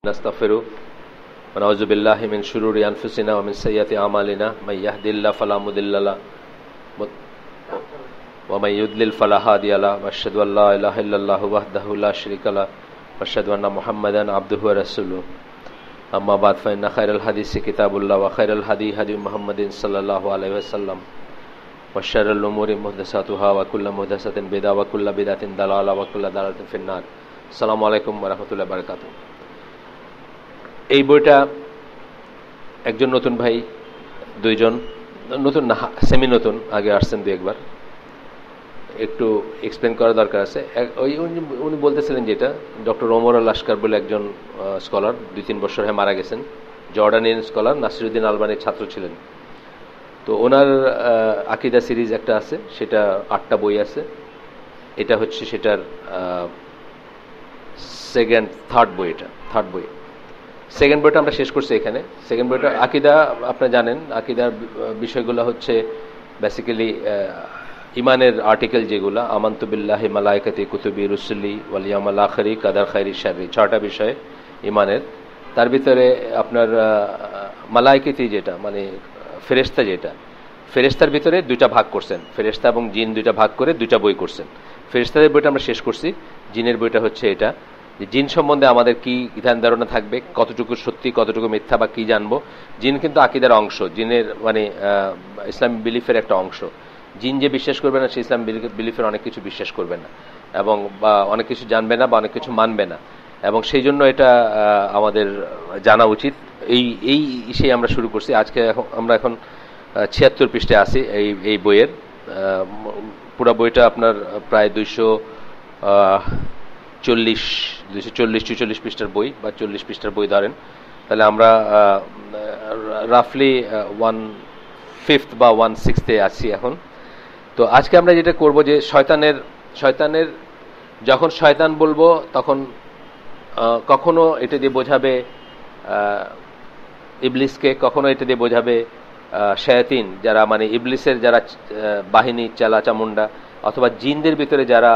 نستغفره ونعوذ بالله من شرور أنفسنا ومن سيئات أعمالنا من يهد الله فلا مضل له ومن يضلل فلا هادي له وأشهد أن لا إله إلا الله وحده لا شريك له وأشهد أن محمدا عبده ورسوله أما بعد فإن خير الحديث كتاب الله وخير الهدي هدي محمد صلى الله عليه وسلم وشر الأمور محدثاتها وكل محدثة بدعة وكل بدعة ضلالة وكل ضلالة في النار السلام عليكم ورحمة الله وبركاته। এই বইটা একজন নতুন ভাই, দুইজন নতুন না, সেমি নতুন, আগে আসছেন দু একবার, একটু এক্সপ্লেন করা দরকার আছে। উনি বলতেছিলেন যেটা ডক্টর ওমর আল লাস্কার বলে একজন স্কলার 2-3 বছর মারা গেছেন, জর্ডানিয়ান স্কলার, নাসিরুদ্দিন আলবানির ছাত্র ছিলেন। তো ওনার আকিদা সিরিজ একটা আছে, সেটা 8টা বই আছে। এটা হচ্ছে সেটার থার্ড বই। এটা থার্ড বই। সেকেন্ড বইটা আমরা শেষ করছি এখানে। সেকেন্ড বইটা আকিদা, আপনারা জানেন আকিদার বিষয়গুলো হচ্ছে বেসিক্যালি ইমানের আর্টিকেল যেগুলো, আমান্তু বিল্লাহি মালাইকাতি কুতুবি রুসুলি ওয়াল ইয়াউমিল আখিরি কাদার খাইরি শাররি, 6টা বিষয় ইমানের। তার ভিতরে আপনার মালাইকাতি যেটা মানে ফেরেশতা, যেটা ফেরেশতার ভিতরে 2টা ভাগ করছেন, ফেরেশতা এবং জিন 2টা ভাগ করে 2টা বই করছেন। ফেরেশতাদের বইটা আমরা শেষ করছি। জিনের বইটা হচ্ছে এটা, জিন সম্বন্ধে আমাদের কি ধ্যান ধারণা থাকবে, কতটুকু সত্যি কতটুকু মিথ্যা বা কি জানবো। জিন কিন্তু আকিদার অংশ, জিনের মানে ইসলামিক বিলিফের একটা অংশ। জিন যে বিশ্বাস করবে না সে ইসলাম বিলিফের অনেক কিছু বিশ্বাস করবে না, এবং বা অনেক কিছু জানবে না বা অনেক কিছু মানবে না, এবং সেই জন্য এটা আমাদের জানা উচিত। এই ইসেই আমরা শুরু করছি আজকে। আমরা এখন 76 পৃষ্ঠায় আছি এই বইয়ের। পুরো বইটা আপনার প্রায় 240-240 পৃষ্ঠার বই, বা 40 পৃষ্ঠার বই ধরেন, তাহলে আমরা রাফলি 1/5 বা 1/6 আছি এখন। তো আজকে আমরা যেটা করব যে শয়তানের যখন শয়তান বলবো তখন কখনো এটা দিয়ে বোঝাবে ইবলিসকে, কখনো এটা দিয়ে বোঝাবে শায়াতিন, যারা মানে ইবলিসের যারা বাহিনী চালা চামুন্ডা, অথবা জিনদের ভিতরে যারা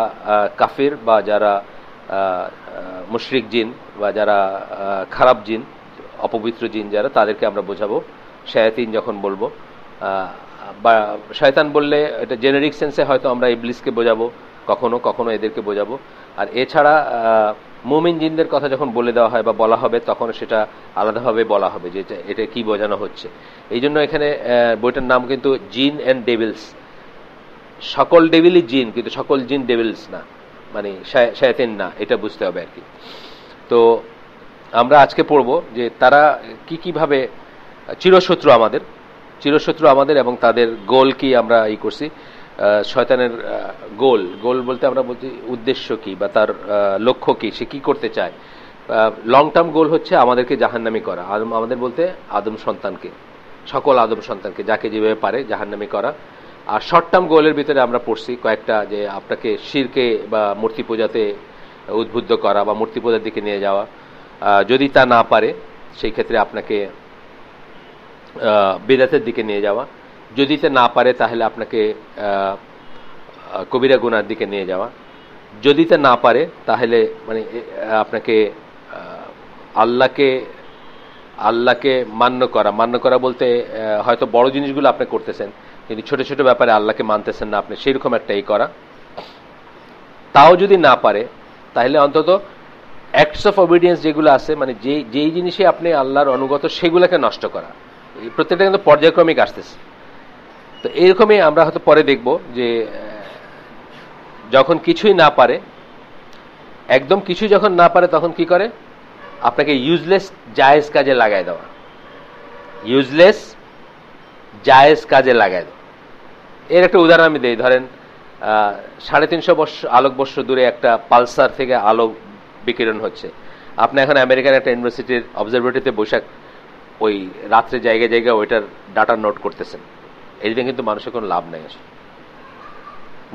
কাফির বা যারা মুশরিক জিন বা যারা খারাপ জিন, অপবিত্র জিন যারা, তাদেরকে আমরা বোঝাবো শায়াতিন যখন বলবো। বা শয়তান বললে এটা জেনেরিক সেন্সে হয়তো আমরা ইবলিসকে বোঝাবো, কখনো কখনো এদেরকে বোঝাবো। আর এছাড়া মুমিন জিনদের কথা যখন বলে দেওয়া হয় বা বলা হবে তখন সেটা আলাদাভাবে বলা হবে যে এটা কি বোঝানো হচ্ছে। এই জন্য এখানে বইটার নাম কিন্তু জিন অ্যান্ড ডেভিলস। সকল ডেভিলই জিন, কিন্তু সকল জিন ডেভিলস না, মানে শায়াতিন না, এটা বুঝতে হবে আর কি। তো আমরা আজকে পড়ব যে তারা কিভাবে চিরশত্রু আমাদের, এবং তাদের গোল কি আমরা করছি। শয়তানের গোল বলতে আমরা বলছি উদ্দেশ্য কি বা তার লক্ষ্য কি, সে কি করতে চায়। লং টার্ম গোল হচ্ছে আমাদেরকে জাহান্নামী করা, আমাদের বলতে সকল আদম সন্তানকে যাকে যেভাবে পারে জাহান্নামী করা। আর শর্ট টার্ম গোলের ভিতরে আমরা পড়ছি কয়েকটা, যে আপনাকে শিরকে বা মূর্তি পূজাতে উদ্বুদ্ধ করা বা মূর্তি পূজার দিকে নিয়ে যাওয়া। যদি তা না পারে সেই ক্ষেত্রে আপনাকে বিদআতের দিকে নিয়ে যাওয়া। যদি তা না পারে তাহলে আপনাকে কবিরা গুনার দিকে নিয়ে যাওয়া। যদি তা না পারে তাহলে মানে আপনাকে আল্লাহকে মান্য করা বলতে হয়তো বড় জিনিসগুলো আপনি করতেছেন, কিন্তু ছোট ছোট ব্যাপারে আল্লাহকে মানতেছেন না আপনি, সেরকম একটা করা। তাও যদি না পারে তাহলে অন্তত অ্যাক্টস অফ ওবিডিয়েন্স যেগুলো আছে, মানে যেই জিনিসে আপনি আল্লাহর অনুগত সেগুলোকে নষ্ট করা। প্রত্যেকটা কিন্তু পর্যায়ক্রমিক আসতেছে। তো এরকমই আমরা হয়তো পরে দেখব যে যখন কিছুই না পারে, একদম কিছুই যখন না পারে, তখন কি করে, আপনাকে ইউজলেস জায়েজ কাজে লাগাই দেওয়া। এর একটা উদাহরণ আমি দেই। ধরেন 350 আলোকবর্ষ দূরে একটা পালসার থেকে আলো বিকিরণ হচ্ছে। আপনি এখন আমেরিকান একটা ইউনিভার্সিটির অবজারভেটরিতে বসে ওই রাত্রে জায়গায় জায়গায় ওইটার ডাটা নোট করতেছেন। এই দিকে কিন্তু মানুষের কোনো লাভ নাই। আসলে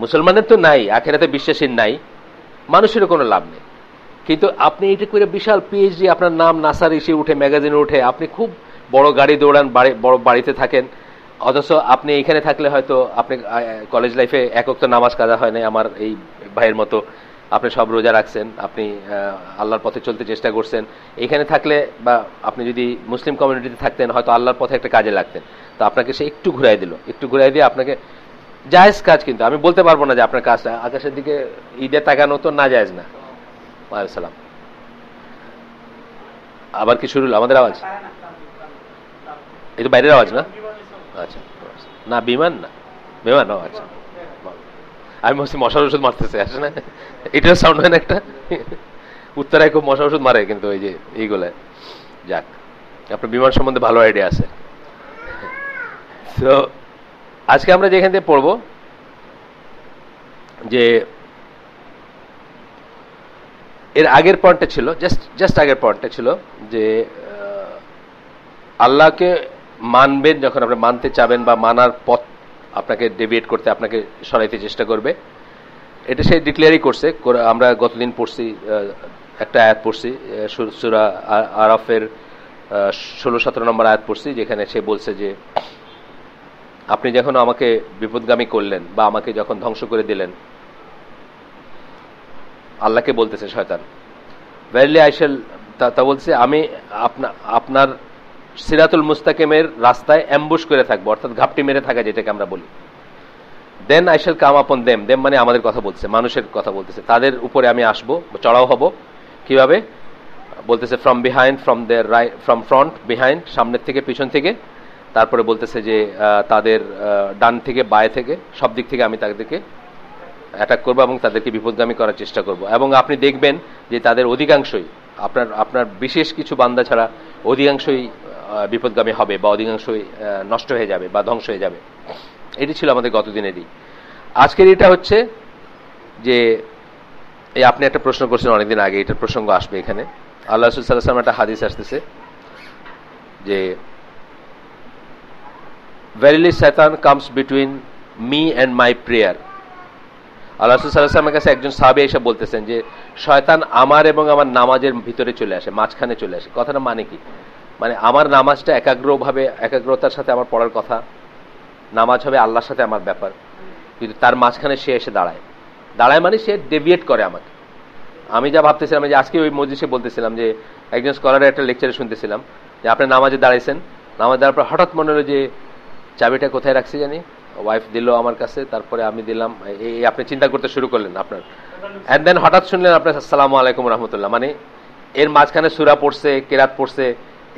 মুসলমানের তো নাই, আখেরাতে বিশ্বাসীর নাই, মানুষেরও কোনো লাভ নেই। কিন্তু আপনি এটা করে বিশাল পিএইচডি, আপনার নাম নাসার এসে উঠে, ম্যাগাজিনে উঠে, আপনি খুব বড় গাড়ি দৌড়ান, বড় বাড়িতে থাকেন, অথচ আপনি এখানে থাকলে হয়তো আপনি কলেজ লাইফে এক ওয়াক্ত নামাজ কাজা হয় না আমার এই ভাইয়ের মতো, আপনি সব রোজা রাখছেন, আপনি আল্লাহর পথে চলতে চেষ্টা করছেন, এখানে থাকলে বা আপনি যদি মুসলিম কমিউনিটিতে থাকতেন হয়তো আল্লাহর পথে একটা কাজে লাগতেন, তো আপনাকে সে একটু ঘুরাই দিল, একটু ঘুরাই দিয়ে আপনাকে জায়েজ কাজ, কিন্তু আমি বলতে পারবো না যে আপনার কাজটা আকাশের দিকে ঈদে তাকানো তো না জায়েজ না। ওয়ালাইকুম সালাম। আবার কি শুরু হলো আমাদের আওয়াজ? এই তো বাইরের আওয়াজ না? আচ্ছা না, বিমান না, বিমান না। আচ্ছা আমি বলছি মশার ওষুধ মারতেছে, আসে না এটার সাউন্ড হয় না একটা? উত্তরায় খুব মশার ওষুধ মারে কিন্তু ওই যে এইগুলায়। যাক, আপনার বিমান সম্বন্ধে ভালো আইডিয়া আছে। তো আজকে আমরা যেখান থেকে পড়বো যে এর আগের পয়েন্টটা ছিল, জাস্ট আগের পয়েন্টটা ছিল যে আল্লাহকে মানবেন যখন আপনি মানতে চাবেন বা মানার পথ আপনাকে ডেভিয়েট করতে, আপনাকে সরাইতে চেষ্টা করবে, এটা সে ডিক্লেয়ারই করছে। আমরা গতদিন পড়ছি, একটা আয়াত পড়ছি সূরা আরাফের 16-17 নম্বর আয়াত পড়ছি, যেখানে সে বলছে যে আপনি যখন আমাকে বিপদগামী করলেন বা আমাকে যখন ধ্বংস করে দিলেন, আল্লাহকে বলতেছে শয়তান, ভেরিলি আই শ্যাল, তা বলছে আমি আপনার সিরাতুল মুস্তাকিমের রাস্তায় অ্যাম্বুশ করে থাকবো, অর্থাৎ ঘাপটি মেরে থাকা যেটাকে আমরা বলি। দেন আই শ্যাল কাম আপন দেম, দেম মানে আমাদের কথা বলছে, মানুষের কথা বলতেছে, তাদের উপরে আমি আসবো, চড়াও হব। কিভাবে বলতেছে? From behind, from front, behind সামনের থেকে, পিছন থেকে, তারপরে বলতেছে যে তাদের ডান থেকে বায়ে থেকে সব দিক থেকে আমি তাদেরকে অ্যাটাক করবো এবং তাদেরকে বিপদগামী করার চেষ্টা করব। এবং আপনি দেখবেন যে তাদের অধিকাংশই আপনার বিশেষ কিছু বান্দা ছাড়া অধিকাংশই বিপদগামী হবে বা অধিকাংশই নষ্ট হয়ে যাবে বা ধ্বংস হয়ে যাবে। এটি ছিল আমাদের গতদিনেরই। আজকের এটা হচ্ছে যে এই আপনি একটা প্রশ্ন করছেন অনেকদিন আগে, এটার প্রসঙ্গ আসবে এখানে। আল্লাহ রাসূল সাল্লাল্লাহু আলাইহি ওয়াসাল্লাম একটা হাদিস আসতেছে যে verily Satan comes between me and my prayer. আল্লাহ রাসূল সাল্লাল্লাহু আলাইহি ওয়াসাল্লামের কাছে একজন সাহাবী এসে বলতেছেন যে শয়তান আমার এবং আমার নামাজের ভিতরে চলে আসে, মাঝখানে চলে আসে। কথাটা মানে কি? মানে আমার নামাজটা একাগ্রতার সাথে আমার পড়ার কথা, নামাজ হবে আল্লাহর সাথে আমার ব্যাপার, কিন্তু তার মাঝখানে সে এসে দাঁড়ায় মানে সে ডেভিয়েট করে আমাকে। আমি যা ভাবতেছিলাম, যে আজকে ওই মজলিসে বলতেছিলাম যে একজন স্কলারের একটা লেকচারে শুনতেছিলাম যে আপনি নামাজে দাঁড়াইছেন, নামাজ দেওয়ার পর হঠাৎ মনে হলো যে চাবিটা কোথায় রাখছি জানি, ওয়াইফ দিল আমার কাছে, তারপরে আমি দিলাম, এই আপনি চিন্তা করতে শুরু করলেন আপনার, এন্ড দেন হঠাৎ শুনলেন আপনার আসসালামু আলাইকুম রহমতুল্লাহ। মানে এর মাঝখানে সূরা পড়ছে, কেরাত পড়ছে,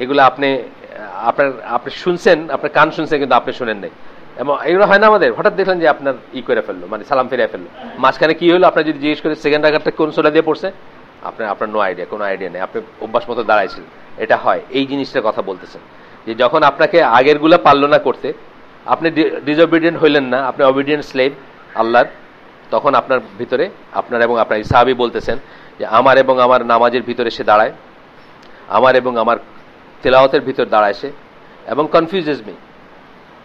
এগুলো আপনি শুনছেন, আপনার কান শুনছেন কিন্তু আপনি শুনেন নাই। এবং এগুলো হয় না আমাদের, হঠাৎ দেখলেন যে আপনার করে ফেললো, মানে সালাম ফিরিয়ে ফেললো, মাঝখানে কি হলো আপনার যদি জিজ্ঞেস করে সেকেন্ড রাকাতটা কোন সূরা দিয়ে পড়ছে, আপনার কোনো আইডিয়া নেই, আপনি অভ্যাস মতো দাঁড়াইছিলেন। এটা হয়, এই জিনিসটার কথা বলতেছেন যে যখন আপনাকে আগের গুলা পারলো না করতে, আপনি ডিসঅবিডিয়েন্ট হইলেন না, আপনি অবিডিয়েন্ট স্লেভ আল্লাহর, তখন আপনার ভিতরে আপনার এবং আপনার সাহাবী বলতেছেন যে আমার এবং আমার নামাজের ভিতরে সে দাঁড়ায়, আমার এবং আমার তেলাওয়াতের ভিতর দাঁড়ায় সে, এবং কনফিউজেস মি।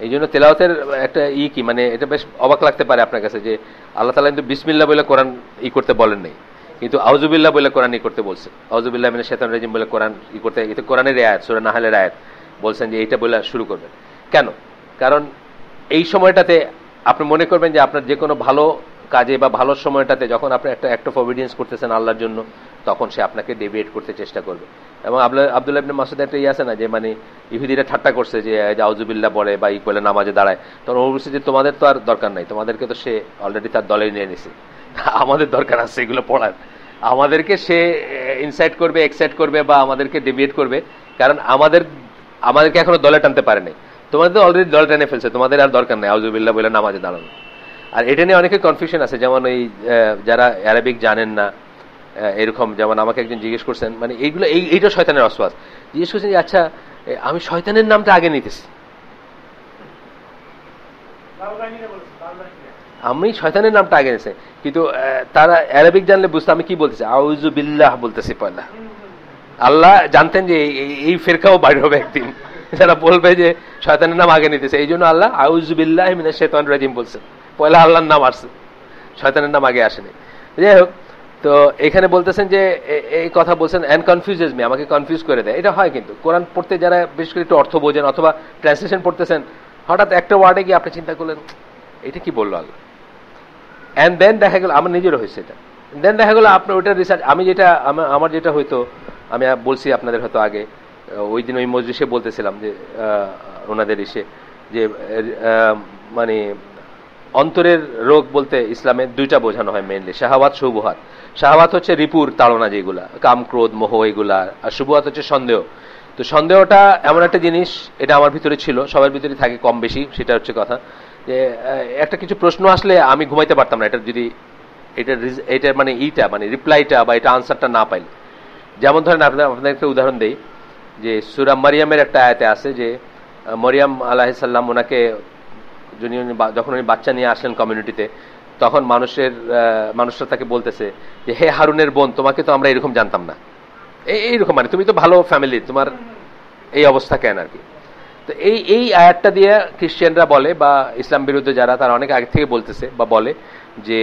এই জন্য তেলাওয়াতের একটা কি মানে এটা বেশ অবাক লাগতে পারে আপনার কাছে যে আল্লাহ তাআলা কিন্তু বিসমিল্লাহ বলে কোরআন করতে বলেন নাই, কিন্তু আউযুবিল্লাহ বলে কোরআন করতে বলছে। আউযুবিল্লাহি মিনাশ শাইতানির রাজিম বলে কোরআন করতে, এটা কোরআনের আয়াত, সূরা নাহলের আয়াত, বলছেন যে এইটা বলে শুরু করবেন। কেন? কারণ এই সময়টাতে আপনি মনে করবেন যে আপনার যে কোনো ভালো কাজে বা ভালো সময়টাতে যখন আপনি একটা অ্যাক্ট অফ অবিডিয়েন্স করতেছেন আল্লাহর জন্য, তখন সে আপনাকে ডেভিয়েট করতে চেষ্টা করবে। এবং আব্দুল্লাহ ইবনে মাসউদ একটা আছে না যে মানে ইহুদিরা ঠাট্টা করছে যে আউযুবিল্লাহ বলে বা বলে নামাজে দাঁড়ায়, তখন ও বলছে যে তোমাদের তো আর দরকার নাই, তোমাদেরকে তো সে অলরেডি তার দলে নিয়ে নিছে, আমাদের দরকার আছে এগুলো পড়ার, আমাদেরকে সে ইনসাইট করবে, এক্সাইট করবে বা আমাদেরকে ডেভিয়েট করবে, কারণ আমাদেরকে এখনো দলে টানতে পারে নাই, তোমাদের তো অলরেডি দল টেনে ফেলছে, তোমাদের আর দরকার নেই আউযুবিল্লাহ বলে নামাজে দাঁড়ানো। আর এটা নিয়ে অনেকের কনফিউশন আছে, যেমন এই যারা অ্যারাবিক জানেন না, এরকম যেমন আমাকে একজন জিজ্ঞেস করছেন, মানে এইটা শয়তানের ওয়াসওয়াস, জিজ্ঞেস করছেন যে আচ্ছা আমি শয়তানের নামটা আগে নিতেছি, আমি শয়তানের নামটা আগে নিতেছি, কিন্তু তারা অ্যারাবিক জানলে বুঝতে আমি কি বলতেছি, আউযু বিল্লাহ বলতেছি পয়লা। আল্লাহ জানতেন যে এই ফেরকাও বাইরে হবে একদিন, যারা বলবে যে শয়তানের নাম আগে নিতেছে, এই জন্য আল্লাহ আউযু বিল্লাহি মিনাশ শাইতানির রাজিম বলছেন, পয়লা আল্লাহর নাম আসছে, শয়তানের নাম আগে আসেনি। যাই হোক, তো এখানে বলতেছেন যে এই কথা বলছেন এন্ড কনফিউজেস মি, আমাকে কনফিউজ করে দেয়। এটা হয় কিন্তু কোরআন পড়তে যারা বিশেষ করে একটু অর্থ বোঝেন অথবা ট্রান্সলেশন পড়তেছেন, হঠাৎ একটা ওয়ার্ডে গিয়ে আপনি চিন্তা করলেন এটা কি বললো আল্লাহ, এন্ড দেন দেখা গেল আমার নিজেরও হয়েছে এটা, দেন দেখা গেলো আপনার ওইটা রিসার্চ, আমি যেটা আমার যেটা হয়তো আমি বলছি আপনাদের হয়তো আগে, ওই দিন ওই মজলিসে বলতেছিলাম যে ওনাদের এসে যে মানে অন্তরের রোগ বলতে ইসলামে দুইটা বোঝানো হয় মেইনলি, শাহাওয়াত শুবহাত। শাহাওয়াত হচ্ছে রিপুর তাড়না, যেগুলা কাম ক্রোধ মোহ এগুলা, আর শুবহাত হচ্ছে সন্দেহ। তো সন্দেহটা এমন একটা জিনিস, এটা আমার ভিতরে ছিল, সবার ভিতরে থাকে কম বেশি, সেটা হচ্ছে কথা যে একটা কিছু প্রশ্ন আসলে আমি ঘুমাইতে পারতাম না, এটা যদি এটার মানে মানে রিপ্লাইটা বা এটা আনসারটা না পাইলে। যেমন ধরেন আপনাদের একটা উদাহরণ দেই, যে সূরা মারিয়ামের একটা আয়াতে আছে যে মরিয়াম আলাইহিস সালাম ওনাকে যখন উনি বাচ্চা নিয়ে আসলেন কমিউনিটিতে, তখন মানুষরা তাকে বলতেছে যে হে হারুনের বোন, তোমাকে তো আমরা এরকম জানতাম না, এইরকম মানে তুমি তো ভালো ফ্যামিলি, তোমার এই অবস্থা কেন আর কি। তো এই আয়াতটা দিয়ে খ্রিস্টানরা বলে বা ইসলাম বিরুদ্ধে যারা, তারা অনেক আগে থেকে বলতেছে বা বলে যে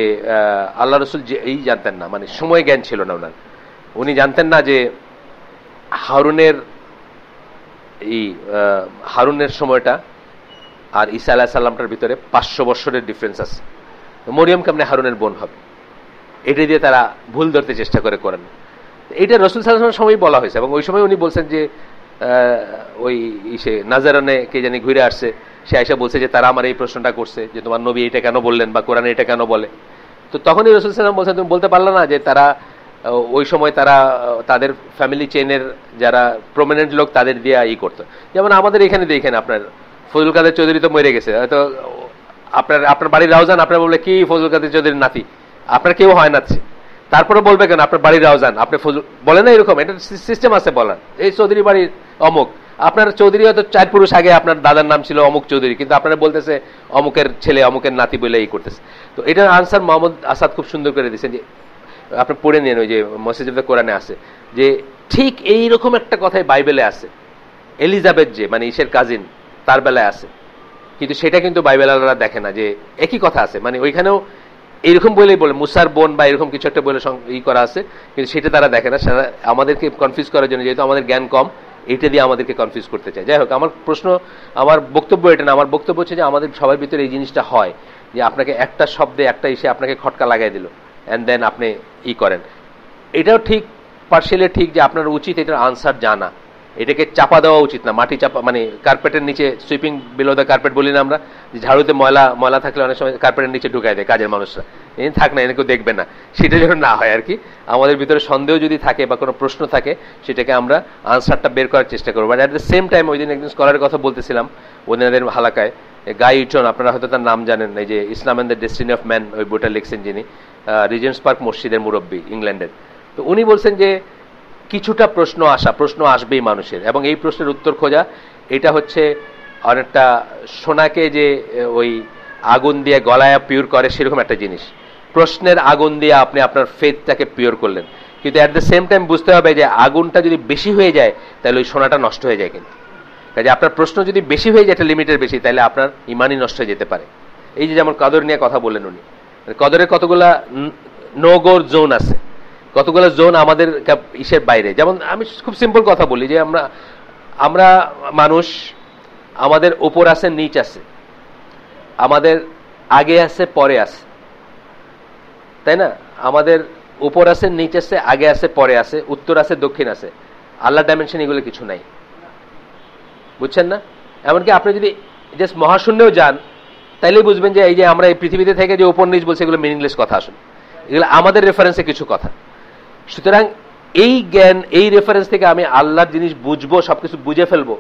আল্লাহ রসুল যে এই জানতেন না, মানে সময় জ্ঞান ছিল না ওনার, উনি জানতেন না যে হারুনের সময়টা আর ঈসা আলাইহিস সালামটার ভিতরে 500 বছরের ডিফারেন্স আছে, মরিয়ম কেমনে হারুনের বোন হবে, এটা দিয়ে তারা ভুল ধরতে চেষ্টা করে করেন। এটা রসুল সাল্লাল্লাহু আলাইহি ওয়াসাল্লামের সময় বলা হয়েছে, এবং ওই সময় উনি বলছেন যে ওই নাজারানে কে জানি ঘুরে আসছে, সে আয়েশা বলছে যে তারা আমার এই প্রশ্নটা করছে যে তোমার নবী এটা কেন বললেন বা কোরআনে এটা কেন বলে। তো তখনই রসুল সাল্লাল্লাহু আলাইহি ওয়াসাল্লাম বলছেন তুমি বলতে পারলে না যে তারা ওই সময় তারা তাদের ফ্যামিলি চেইনের যারা প্রমিনেন্ট লোক তাদের দিয়ে করতো। যেমন আমাদের এখানে দেখেন আপনার ফজল কাদের চৌধুরী তো মরে গেছে, হয়তো আপনার বাড়ির রাউজান, আপনার বললে কি ফজল কাদের চৌধুরীর নাতি, আপনার কেউ হয় না, তারপরে বলবে কেন আপনার বাড়ির রাউজান, আপনি ফজল বলে না, এরকম এটা সিস্টেম আছে বলার, এই চৌধুরী বাড়ির অমুক। আপনার চৌধুরী হয়তো 4 পুরুষ আগে আপনার দাদার নাম ছিল অমুক চৌধুরী, কিন্তু আপনারা বলতেছে অমুকের ছেলে অমুকের নাতি বলে করতেছে। তো এটার আনসার মোহাম্মদ আসাদ খুব সুন্দর করে দিচ্ছেন, যে আপনি পড়ে নিন, ওই যে মেসেজ অফ দ্য কোরআনে আছে যে ঠিক এইরকম একটা কথাই বাইবেলে আছে, এলিজাবেথ যে মানে ঈশের কাজিন তার বেলায় আছে, কিন্তু সেটা কিন্তু বাইবেলাররা দেখে না যে একই কথা আছে, মানে ওইখানেও এইরকম বলেই বলে মুসার বোন বা এরকম কিছু একটা বলে করা আছে, কিন্তু সেটা তারা দেখে না, সেটা আমাদেরকে কনফিউজ করার জন্য, যেহেতু আমাদের জ্ঞান কম, এইটা দিয়ে আমাদেরকে কনফিউজ করতে চায়। যাই হোক, আমার বক্তব্য এটা না, আমার বক্তব্য হচ্ছে যে আমাদের সবার ভিতরে এই জিনিসটা হয় যে আপনাকে একটা শব্দে একটা ইসে আপনাকে খটকা লাগাই দিল, অ্যান্ড দেন আপনি করেন। এটাও ঠিক, পার্সিয়ালি ঠিক, যে আপনার উচিত এটার আনসার জানা, এটাকে চাপা দেওয়া উচিত না, মাটি চাপা মানে কার্পেটের নিচে, সুইপিং বিলো দ্য কার্পেট বলি না আমরা, যে ঝাড়ুতে ময়লা থাকলে অনেক সময় কার্পেটের নিচে ঢুকায় দেয় কাজের মানুষরা, থাক না, কেউ দেখবে না, সেটা যেন না হয় আর কি। আমাদের ভিতরে সন্দেহ যদি থাকে বা কোনো প্রশ্ন থাকে, সেটাকে আমরা আনসারটা বের করার চেষ্টা করবো। But at the same time ওই দিন একজন স্কলারের কথা বলতেছিলাম ওনাদের হালাকায়, গাই ইটন, আপনারা হয়তো তার নাম জানেন, এই যে Islam and the destiny of man ওই বইটা লিখছেন যিনি, রিজেন্টস পার্ক মসজিদের মুরব্বী ইংল্যান্ডের। তো উনি বলছেন যে কিছুটা প্রশ্ন আসবেই মানুষের, এবং এই প্রশ্নের উত্তর খোঁজা এটা হচ্ছে অনেকটা সোনাকে যে ওই আগুন দিয়ে গলায় পিওর করে সেরকম একটা জিনিস। প্রশ্নের আগুন দিয়ে আপনি আপনার ফেথটাকে পিওর করলেন, কিন্তু অ্যাট দ্য সেম টাইম বুঝতে হবে যে আগুনটা যদি বেশি হয়ে যায় তাহলে ওই সোনাটা নষ্ট হয়ে যায়। কিন্তু কাজে আপনার প্রশ্ন যদি বেশি হয়ে যায়, একটা লিমিটের বেশি, তাহলে আপনার ইমানই নষ্ট হয়ে যেতে পারে। এই যে যেমন কদর নিয়ে কথা বললেন উনি, কদরের কতগুলা নো গোর জোন আছে, কতগুলো জোন আমাদের ইসের বাইরে। যেমন আমি খুব সিম্পল কথা বলি যে আমরা মানুষ, আমাদের উপর আছে নিচ আছে, আমাদের আগে আছে পরে আছে, তাই না? আমাদের উপর আছে নিচ আছে, আগে আছে পরে আছে, উত্তর আছে দক্ষিণ আছে, আল্লাহ ডাইমেনশন এগুলো কিছু নাই, বুঝছেন না? এমনকি আপনি যদি জাস্ট মহাশূন্যেও যান তাইলেই বুঝবেন যে এই যে আমরা এই পৃথিবীতে থেকে যে উপর নিচ বলছি, এগুলো মিনিংলেস কথা, আসলে এগুলো আমাদের রেফারেন্সে কিছু কথা। সুতরাং এই জ্ঞান, এই রেফারেন্স থেকে আমি আল্লাহর জিনিস বুঝবো, সবকিছু বুঝে ফেলবো,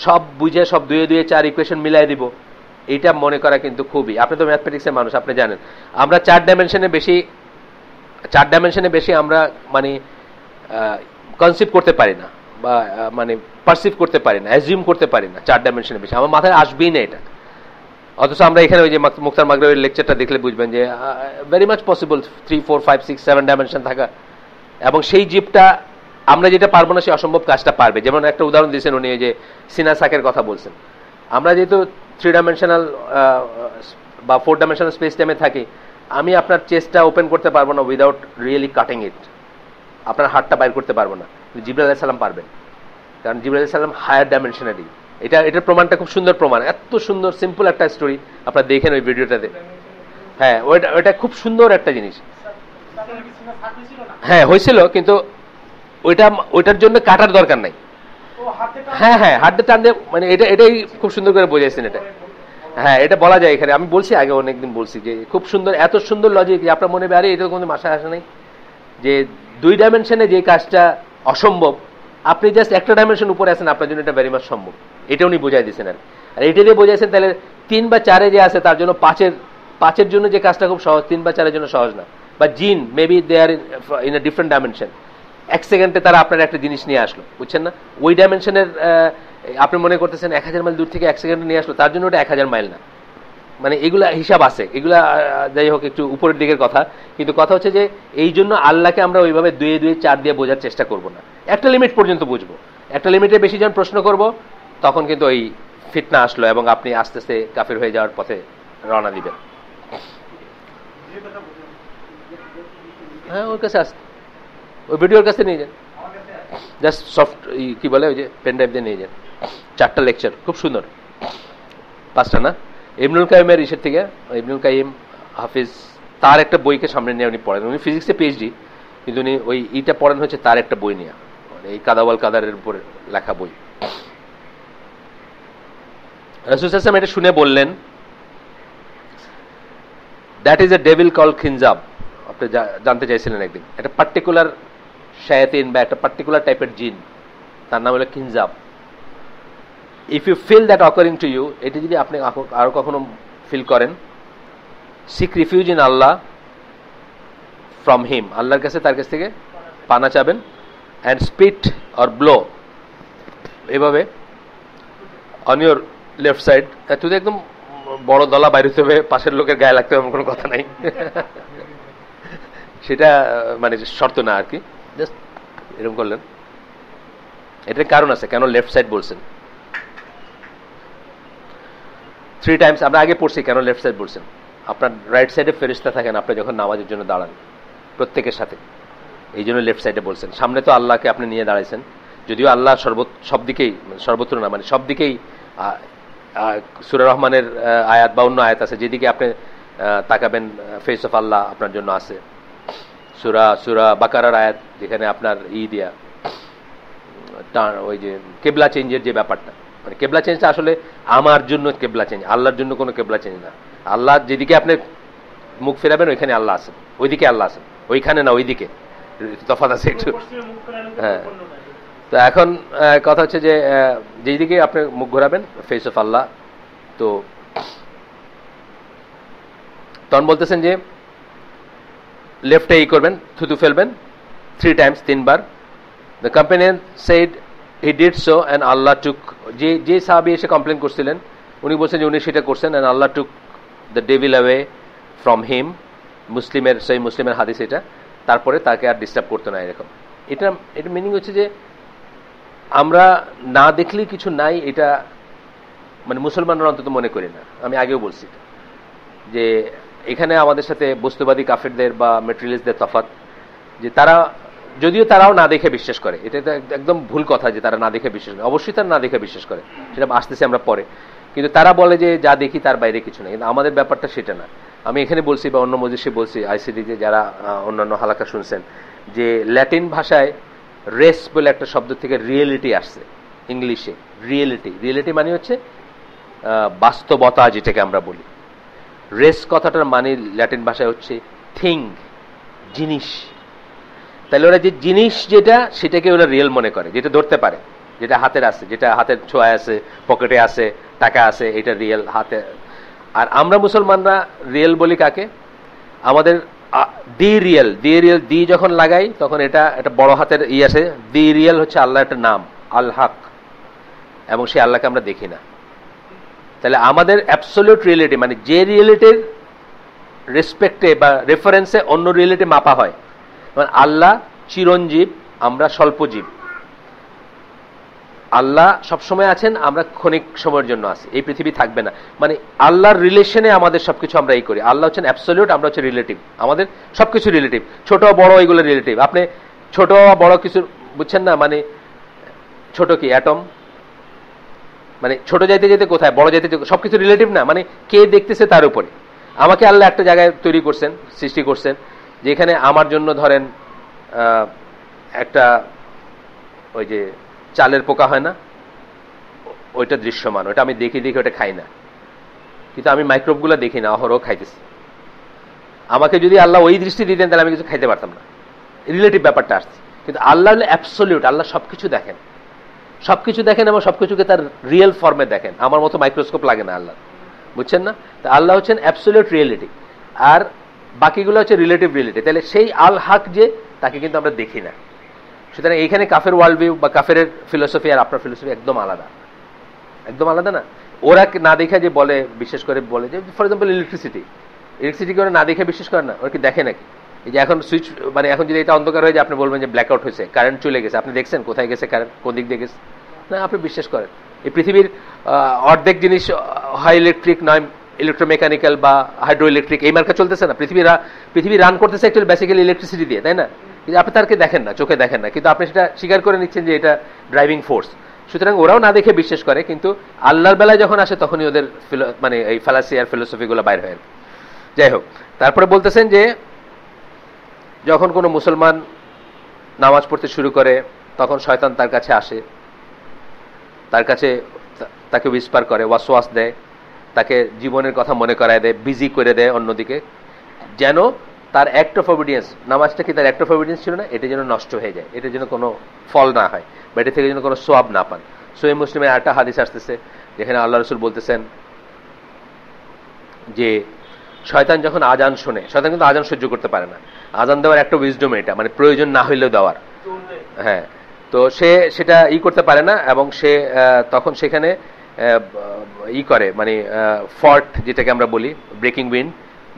সব বুঝে সব 2 2 4 ইকুয়েশন মিলাই দিব, এটা মনে করা কিন্তু খুবই, আপনি তো ম্যাথমেটিক্সের মানুষ, আপনি জানেন আমরা 4 ডাইমেনশনে বেশি আমরা মানে কনসিভ করতে পারি না, বা মানে পারসিভ করতে পারি না, অ্যাজিউম করতে পারি না 4 ডাইমেনশনে বেশি, আমার মাথায় আসবেই না এটা। অথচ আমরা এখানে ওই যে মুখতার মাগরিবের লেকচারটা দেখলে বুঝবেন যে ভেরি মাচ পসিবল 3 4 5 6 7 ডাইমেনশন থাকা, এবং সেই জীবটা আমরা যেটা পারবো না, সেই অসম্ভব কাজটা পারবে। যেমন একটা উদাহরণ দিয়েছেন উনি, যে সিনা সাকের কথা বলছেন, আমরা যেহেতু 3 ডাইমেনশনাল বা 4 ডাইমেনশনাল স্পেস টাইমে থাকি, আমি আপনার চেস্টটা ওপেন করতে পারবো না উইদাউট রিয়েলি কাটিং ইট, আপনার হাতটা বাইর করতে পারবো না, জিবরাইল আলাইহিস সালাম পারবেন, কারণ জিবরাইল আলাইহিস সালাম হায়ার ডাইমেনশনারি। এটার প্রমাণটা খুব সুন্দর প্রমাণ, এত সুন্দর সিম্পল একটা স্টোরি, আপনারা দেখেন ওই ভিডিওটাতে। হ্যাঁ, ওইটা খুব সুন্দর একটা জিনিস। হ্যাঁ হয়েছিল, কিন্তু ওইটার জন্য কাটার দরকার নাই। হ্যাঁ হ্যাঁ, হাত দিয়ে টান দিয়ে, মানে এটাই খুব সুন্দর করে বোঝাইছেন এটা। হ্যাঁ, এটা বলা যায় এখানে, আমি বলছি আগে অনেকদিন বলছি যে খুব সুন্দর, এত সুন্দর লজিক যে আপনার মনে আরে এটা কোনো মাথায় আসে নাই যে 2 ডাইমেনশনে যে কাজটা অসম্ভব, আপনি জাস্ট একটা ডাইমেনশন উপরে আছেন, আপনার জন্য এটা ভেরি মাচ সম্ভব। এটা উনি বোঝাই দিয়েছেন আর এটা দিয়ে বোঝাইছেন। তাহলে 3 বা 4 যে আছে তার জন্য 5-এর জন্য যে কাজটা খুব সহজ, 3 বা 4-এর জন্য সহজ না। বা জিন maybe they are in a different dimension, 1 সেকেন্ডে তারা আপনার একটা জিনিস নিয়ে আসলো, বুঝছেন না? ওই ডাইমেনশনের আপনি মনে করতেছেন 1000 মাইল দূর থেকে 1 সেকেন্ডে নিয়ে আসলো, তার জন্য ওটা 1000 মাইল না। মানে এগুলা হিসাব আছে, এগুলা যাই হোক একটু উপরের দিকের কথা। কিন্তু কথা হচ্ছে যে এই জন্য আল্লাহকে আমরা ওইভাবে 2 2 4 দিয়ে বোঝার চেষ্টা করব না, একটা লিমিট পর্যন্ত বুঝবো। একটা লিমিটে বেশি যখন প্রশ্ন করব তখন কিন্তু ওই ফিতনা আসলো এবং আপনি আস্তে আস্তে কাফির হয়ে যাওয়ার পথে রওনা দিবেন। হ্যাঁ, ওর কাছে আসতে, ওই ভিডিওর কাছে নিয়ে যান, জাস্ট সফট কি বলে ওই যে পেন ড্রাইভ দিয়ে নিয়ে যান। 4টা লেকচার খুব সুন্দর, 5টা না, ইবনুল কাইমের ইসের থেকে। ইবনুল কাইম হাফিজ, তার একটা বইকে সামনে নিয়ে উনি পড়েন। উনি ফিজিক্সে পিএইচডি, কিন্তু উনি ওই ইটা পড়েন হচ্ছে তার একটা বই নিয়ে, মানে এই কাদাওয়াল কাদারের উপর লেখা বই। রাসূল সাল্লাল্লাহু আলাইহি ওয়াসাল্লাম এটা শুনে বললেন, that is a devil call খিনজাব। আপনি জানতে চাইছিলেন একদিন, একটা পার্টিকুলার শায়াতিন বা একটা পার্টিকুলার টাইপের জিন, তার নাম হলো খিনজাব। If you feel that occurring to you, এটি যদি আপনি আরো কখনো ফিল করেন, seek refuge in Allah from him, আল্লাহর কাছে, তার কাছ থেকে পানা চাবেন। অ্যান্ড স্পিট অর ব্লো, এভাবে অন ইউর লেফট সাইড। তুই একদম বড় দলা বাইরে হতে হবে, পাশের লোকের গায়ে লাগতে হবে, কোনো কথা নাই। সেটা মানে শর্ত না আর কি, জাস্ট এরকম করলেন। এটার কারণ আছে কেন লেফট সাইড বলছেন। 3 টাইমস আমরা আগে পড়ছি কেন লেফট সাইড বলছেন। আপনার রাইট সাইডে ফেরেশতা থাকেন আপনি যখন নামাজের জন্য দাঁড়ান, প্রত্যেকের সাথে, এই জন্য লেফট সাইডে বলছেন। সামনে তো আল্লাহকে আপনি নিয়ে দাঁড়াইছেন, যদিও আল্লাহ সব দিকেই, সর্বত্র না, মানে সব দিকেই। সূরা রহমানের আয়াত বা অন্য আয়াত আছে যেদিকে আপনি তাকাবেন ফেস অফ আল্লাহ আপনার জন্য আছে। সূরা বাকারার আয়াত যেখানে আপনার দিয়া ওই যে কেবলা চেঞ্জের যে ব্যাপারটা, মানে কেবলা চেঞ্জটা আসলে আমার জন্য কেবলা চেঞ্জ, আল্লাহর জন্য কোনো কেবলা চেঞ্জ না। আল্লাহ যেদিকে আপনি মুখ ফেরাবেন ওইখানে আল্লাহ আছেন, ওইদিকে আল্লাহ আছেন, ওইখানে না ওইদিকে, তফাৎ আছে একটু। হ্যাঁ, তো এখন কথা হচ্ছে যে যেদিকে আপনি মুখ ঘোরাবেন ফেস অফ আল্লাহ। তো তখন বলতেছেন যে লেফটে করবেন, থুতু ফেলবেন 3 টাইমস, 3 বার। The companion said he did so and Allah took, যে সাহাবী এসে কমপ্লেন করছিলেন উনি বলছেন যে উনি সেটা করছেন, and Allah took the devil away from him. মুসলিমের, সেই মুসলিমের হাদিস এটা। তারপরে তাকে আর ডিস্টার্ব করতো না, এরকম। এটা মিনিং হচ্ছে যে আমরা না দেখলেই কিছু নাই, এটা মানে মুসলমানরা অন্তত মনে করি না। আমি আগেও বলছি যে এখানে আমাদের সাথে বস্তুবাদী কাফেরদের বা মেটেরিয়ালিস্টদের তফাৎ, যে তারা যদিও তারাও না দেখে বিশ্বাস করে, এটা একদম ভুল কথা যে তারা না দেখে বিশ্বাস করে। অবশ্যই তারা না দেখে বিশ্বাস করে, সেটা আসতেছে আমরা পরে। কিন্তু তারা বলে যে যা দেখি তার বাইরে কিছু নেই, কিন্তু আমাদের ব্যাপারটা সেটা না। আমি এখানে বলছি বা অন্য মজলিসে বলছি, আইসিডিতে যারা অন্যান্য হালাকা শুনছেন, যে ল্যাটিন ভাষায় রেস বলে একটা শব্দ থেকে রিয়েলিটি আসছে ইংলিশে। রিয়েলিটি মানে হচ্ছে বাস্তবতা, যেটাকে আমরা বলি। রেস কথাটার মানে ল্যাটিন ভাষায় হচ্ছে থিং, জিনিস। তাহলে ওরা যে জিনিস যেটা, সেটাকে ওরা রিয়েল মনে করে, যেটা ধরতে পারে, যেটা হাতের আছে, যেটা হাতের ছোঁয়ায় আছে, পকেটে আছে, টাকা আছে, এটা রিয়েল হাতে। আর আমরা মুসলমানরা রিয়েল বলি কাকে? আমাদের দি যখন লাগাই তখন এটা একটা বড় হাতের আসে। দি রিয়েল হচ্ছে আল্লাহ একটা নাম, আল হক, এবং সেই আল্লাহকে আমরা দেখি না। তাহলে আমাদের অ্যাবসলিউট রিয়েলিটি, মানে যে রিয়েলিটির রেসপেক্টে বা রেফারেন্সে অন্য রিয়েলিটি মাপা হয়, মানে আল্লাহ চিরঞ্জীব, আমরা স্বল্পজীব। আল্লাহ সবসময় আছেন, আমরা ক্ষণিক সময়ের জন্য আছি, এই পৃথিবী থাকবে না। মানে আল্লাহর রিলেশনে আমাদের সবকিছু আমরা এই করি। আল্লাহ হচ্ছেন অ্যাবসলিউট, আমরা হচ্ছে রিলেটিভ। আমাদের সবকিছু রিলেটিভ, ছোট বড় এগুলো রিলেটিভ। আপনি ছোট বড় কিছু বুঝছেন না, মানে ছোট কি অ্যাটম, মানে ছোট যাইতে যেতে কোথায়, বড় যাইতে সবকিছু রিলেটিভ না, মানে কে দেখতেছে তার উপরে। আমাকে আল্লাহ একটা জায়গায় তৈরি করছেন, সৃষ্টি করছেন, যেখানে আমার জন্য ধরেন একটা ওই যে চালের পোকা হয় না, ওইটা দৃশ্যমান, ওইটা আমি দেখি ওটা খাই না, কিন্তু আমি মাইক্রোবগুলো দেখি না, অহরহ খাইতেছি। আমাকে যদি আল্লাহ ওই দৃষ্টি দিতেন তাহলে আমি কিছু খাইতে পারতাম না, রিলেটিভ ব্যাপারটা আসছে। কিন্তু আল্লাহ হলো অ্যাবসলিউট, আল্লাহ সবকিছু দেখেন, সবকিছু দেখেন এবং সবকিছুকে তার রিয়েল ফর্মে দেখেন। আমার মতো মাইক্রোস্কোপ লাগে না আল্লাহ, বুঝছেন না? তা আল্লাহ হচ্ছেন অ্যাবসলিউট রিয়েলিটি, আর বাকিগুলো হচ্ছে রিলেটিভ রিয়েলিটি। তাহলে সেই আল হক যে, তাকে কিন্তু আমরা দেখি না। সুতরাং এইখানে কাফের ওয়ার্ল্ড ভিউ বা কাফের ফিলোসফি আর আপনার ফিলোসফি একদম আলাদা, একদম আলাদা না? ওরা না দেখে যে বলে, বিশেষ করে বলে যে ফর এক্সাম্পল ইলেকট্রিসিটি ওরা না দেখে বিশ্বাস করে না, ওরা কি দেখে নাকি? এই যে এখন সুইচ, মানে এখন যদি এটা অন্ধকার হয়ে যায় আপনি বলবেন যে ব্ল্যাক আউট হয়েছে, কারেন্ট চলে গেছে, আপনি দেখছেন কোথায় গেছে কারেন্ট, কোন দিক দিয়ে গেছে? না, আপনি বিশ্বাস করেন। এই পৃথিবীর অর্ধেক জিনিস হয় ইলেকট্রিক, নয় ইলেকট্রোমেকানিক্যাল বা হাইড্রো ইলেকট্রিক, এই মার্কা চলতেছে না। পৃথিবী রান করতেছে অ্যাকচুয়ালি বেসিক্যালি ইলেকট্রিসিটি দিয়ে, তাই না? কিন্তু আপনি তারকে দেখেন না, চোখে দেখেন না, কিন্তু আপনি সেটা স্বীকার করে নিচ্ছেন যে এটা ড্রাইভিং ফোর্স। সুতরাং ওরাও না দেখে বিশ্বাস করে, কিন্তু আল্লাহর বেলায় যখন আসে তখনই ওদের মানে এই ফালাসি আর ফিলোসফি গুলো বাইর হয়। যাই হোক, তারপরে বলতেছেন যে যখন কোনো মুসলমান নামাজ পড়তে শুরু করে তখন শয়তান তার কাছে আসে, তার কাছে তাকে উইসপার করে, ওয়াসওয়াস দেয়, তাকে জীবনের কথা মনে করায় দেয়, বিজি করে দেয় অন্যদিকে, যেন তার অ্যাক্ট অফ অবিডিয়েন্স, নামাজটা কি তার অ্যাক্ট অফ অবিডিয়েন্স ছিল না, এটা যেন নষ্ট হয়ে যায়, এটা যেন কোনো ফল না হয় বা এটা থেকে যেন কোনো সোয়াব না পান। সহিহ মুসলিমের একটা হাদিস আসতেছে যেখানে আল্লাহ রাসূল বলতেছেন যে শয়তান যখন আজান শোনে, শয়তান কিন্তু আজান সহ্য করতে পারে না, আজান দেওয়ার একটা উইজডম এটা, মানে প্রয়োজন না হইলেও দেওয়ার, হ্যাঁ, তো সে সেটা করতে পারে না, এবং সে তখন সেখানে করে, মানে ফর্ট যেটাকে আমরা বলি ব্রেকিং উইন্ড,